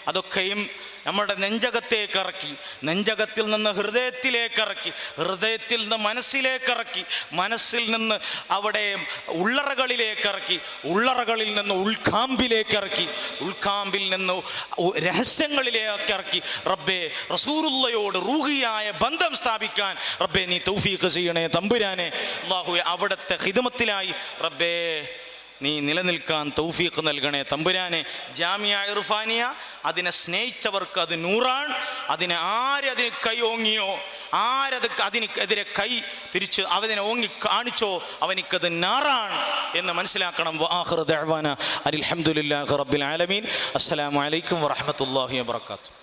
A: അതൊക്കെയും
B: നമ്മുടെ നെഞ്ചകത്തേക്ക് ഇറക്കി, നെഞ്ചകത്തിൽ നിന്ന് ഹൃദയത്തിലേക്ക് ഇറക്കി, ഹൃദയത്തിൽ നിന്ന് മനസ്സിലേക്ക് ഇറക്കി, മനസ്സിൽ നിന്ന് അവിടെ ഉള്ളറകളിലേക്ക് ഇറക്കി, ഉള്ളറകളിൽ നിന്ന് ഉൾക്കാമ്പിലേക്ക് ഇറക്കി, ഉൾക്കാമ്പിൽ നിന്ന് രഹസ്യങ്ങളിലേക്ക് ഇറക്കി. റബ്ബേ, റസൂലുള്ളയോട് റൂഹിയായ ബന്ധം സ്ഥാപിക്കാൻ റബ്ബേ നീ തൗഫീഖ് ചെയ്യണേ തമ്പുരാനെ. അല്ലാഹുവേ, അവിടുത്തെ ഖിദ്മത്തിലായി റബ്ബേ നീ നിലനിൽക്കാൻ തൗഫീഖ് നൽകണേ തമ്പുരാനെ. ജാമിയ ഇർഫാനിയ അതിനെ സ്നേഹിച്ചവർക്ക് അത് നൂറാണ്. അതിന് കൈ ഓങ്ങിയോ, അതിനെതിരെ കൈ തിരിച്ച് അവനെ ഓങ്ങി കാണിച്ചോ, അവനിക്കത് നാറാണ് എന്ന് മനസ്സിലാക്കണം. വആഖിറു ദഅ്വാന അൽഹംദുലില്ലാഹി റബ്ബിൽ ആലമീൻ. അസ്സലാമു അലൈക്കും വറഹ്മത്തുള്ളാഹി വബറകാതുഹു.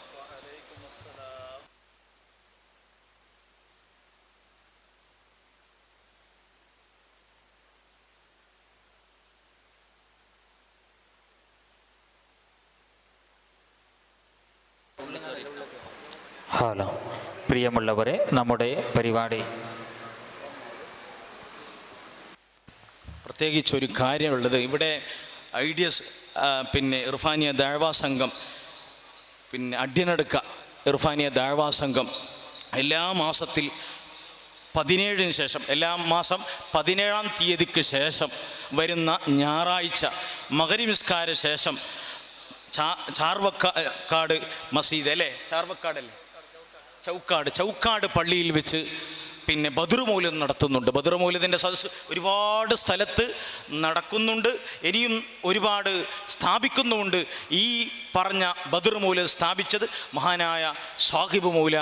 C: ഹലോ പ്രിയമുള്ളവരെ, നമ്മുടെ പരിപാടി
B: പ്രത്യേകിച്ചൊരു കാര്യമുള്ളത്, ഇവിടെ ഐഡിയസ് ഇർഫാനിയ ദഅ്വാ സംഘം അഡ്യനടുക്ക ഇർഫാനിയ ദഅ്വാ സംഘം എല്ലാ മാസത്തിൽ 17-ന് ശേഷം, എല്ലാ മാസം 17-ാം തീയതിക്ക് ശേഷം വരുന്ന ഞായറാഴ്ച മഗ്‌രിബ് നിസ്കാര ശേഷം ചാർവക്കാട് മസ്ജിദ് അല്ലേ, ചൗക്കാട് പള്ളിയിൽ വെച്ച് ബദർ മൗലിദ് നടത്തുന്നുണ്ട്. ബദർ മൗലിദിൻ്റെ സദസ്സ് ഒരുപാട് സ്ഥലത്ത് നടക്കുന്നുണ്ട്, ഇനിയും ഒരുപാട് സ്ഥാപിക്കുന്നുമുണ്ട്. ഈ പറഞ്ഞ ബദർ മൗലിദ് സ്ഥാപിച്ചത് മഹാനായ സാഹിബ് മൗല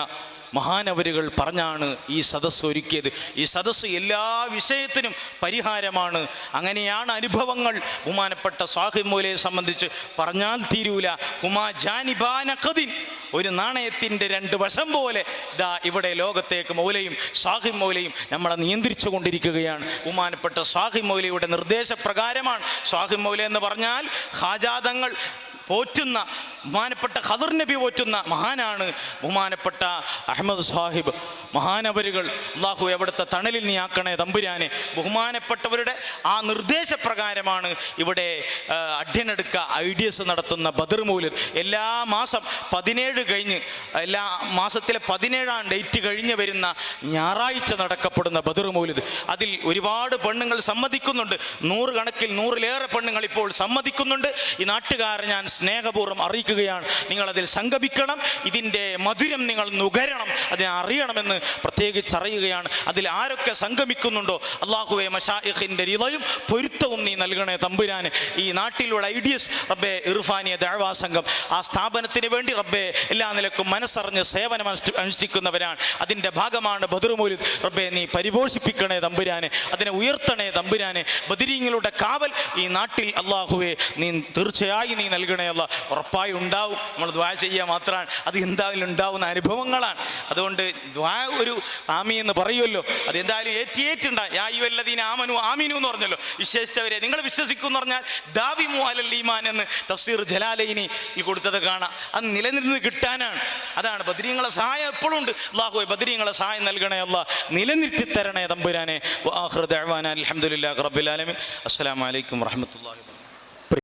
B: മഹാനവരുകൾ പറഞ്ഞാണ് ഈ സദസ്സ് ഒരുക്കിയത്. ഈ സദസ്സ് എല്ലാ വിഷയത്തിനും പരിഹാരമാണ്. അങ്ങനെയാണ് അനുഭവങ്ങൾ. ബഹുമാനപ്പെട്ട സാഹിബ് മൗലയെ സംബന്ധിച്ച് പറഞ്ഞാൽ തീരൂല. ഹുമാ ജാനിബാനഖദിൻ, ഒരു നാണയത്തിൻ്റെ 2 വശം പോലെ ദാ ഇവിടെ ലോകത്തേക്ക് മൗലയും സാഹിബ് മൗലയും നമ്മളെ നിയന്ത്രിച്ചു കൊണ്ടിരിക്കുകയാണ്. ബഹുമാനപ്പെട്ട സാഹിബ് മൗലയുടെ നിർദ്ദേശപ്രകാരമാണ്. സാഹിബ് മൗല എന്ന് പറഞ്ഞാൽ ഹാജാതങ്ങൾ പോറ്റുന്ന, ബഹുമാനപ്പെട്ട ഖദർ നബി പോറ്റുന്ന മഹാനാണ് ബഹുമാനപ്പെട്ട അഹമ്മദ് സാഹിബ് മഹാനവരുകൾ. അള്ളാഹു എവിടുത്തെ തണലിൽ നീ ആക്കണേ തമ്പുരാനെ. ബഹുമാനപ്പെട്ടവരുടെ ആ നിർദ്ദേശപ്രകാരമാണ് ഇവിടെ അഡ്യനടുക്ക ഐഡിയസ് നടത്തുന്ന ബദർ മൗലിദ്. എല്ലാ മാസം 17 കഴിഞ്ഞ്, എല്ലാ മാസത്തിലെ 17-ാം ഡേറ്റ് കഴിഞ്ഞ് വരുന്ന ഞായറാഴ്ച നടക്കപ്പെടുന്ന ബദർ മൗലിദ്. അതിൽ ഒരുപാട് പെണ്ണുങ്ങൾ സമ്മതിക്കുന്നുണ്ട്. 100 കണക്കിൽ 100-ലേറെ പെണ്ണുങ്ങൾ ഇപ്പോൾ സമ്മതിക്കുന്നുണ്ട്. ഈ നാട്ടുകാരെ ഞാൻ സ്നേഹപൂർവ്വം അറിയിക്കുകയാണ്, നിങ്ങളതിൽ സംഗമിക്കണം. ഇതിൻ്റെ മധുരം നിങ്ങൾ നുകരണം, അതിനെ അറിയണമെന്ന് പ്രത്യേകിച്ച് അറിയുകയാണ്. അതിൽ ആരൊക്കെ സംഗമിക്കുന്നുണ്ടോ അല്ലാഹുവേ, മശായിഖിൻ്റെ റിളയും പൊരുത്തവും നീ നൽകണേ തമ്പുരാന്. ഈ നാട്ടിലുള്ള ഐഡിയസ് റബ്ബേ ഇർഫാനിയ ദഅ്വാ സംഘം, ആ സ്ഥാപനത്തിന് വേണ്ടി റബ്ബേ എല്ലാ നിലക്കും മനസ്സറിഞ്ഞ് സേവനം അനുഷ്ഠിക്കുന്നവരാണ്. അതിൻ്റെ ഭാഗമാണ് ബദർ മൗലിദ്. റബ്ബേ നീ പരിപോഷിപ്പിക്കണേ തമ്പുരാനെ, അതിനെ ഉയർത്തണേ തമ്പുരാനെ. ബദരീങ്ങളുടെ കാവൽ ഈ നാട്ടിൽ അല്ലാഹുവേ നീ തീർച്ചയായും നീ നൽകണേ. ഉറപ്പായി ഉണ്ടാവും. നമ്മൾ ദുആ ചെയ്യുക മാത്രമാണ്, അത് എന്തായാലും ഉണ്ടാവുന്ന അനുഭവങ്ങളാണ്. അതുകൊണ്ട് ദുആ ഒരു ആമീൻ എന്ന് പറയുമല്ലോ, അത് എന്തായാലും ഏറ്റുണ്ടാകും. യാ അയ്യുഹല്ലദീന ആമനു ആമീനു എന്ന് പറഞ്ഞല്ലോ, വിശ്വസിച്ചവരെ നിങ്ങൾ വിശ്വസിക്കും എന്ന് പറഞ്ഞാൽ ദാവിമു അലൽ ഈമാൻ എന്ന് തഫ്സീർ ജലാലൈനി കൊടുത്തത് കാണാം. അത് നിലനിന്ന് കിട്ടാനാണ്. അതാണ് ബദരീങ്ങളെ സഹായം എപ്പോഴും ഉണ്ട്. അല്ലാഹുവേ, ബദരീങ്ങളെ സഹായം നൽകണേ അല്ലാഹ്, നിലനിർത്തി തരണേ തമ്പുരാനെ. വആഖിറു ദഅ്വാനാ അൽഹംദുലില്ലാഹി റബ്ബിൽ ആലമീൻ. അസ്സലാമു അലൈക്കും വറഹ്മത്തുള്ളാഹി.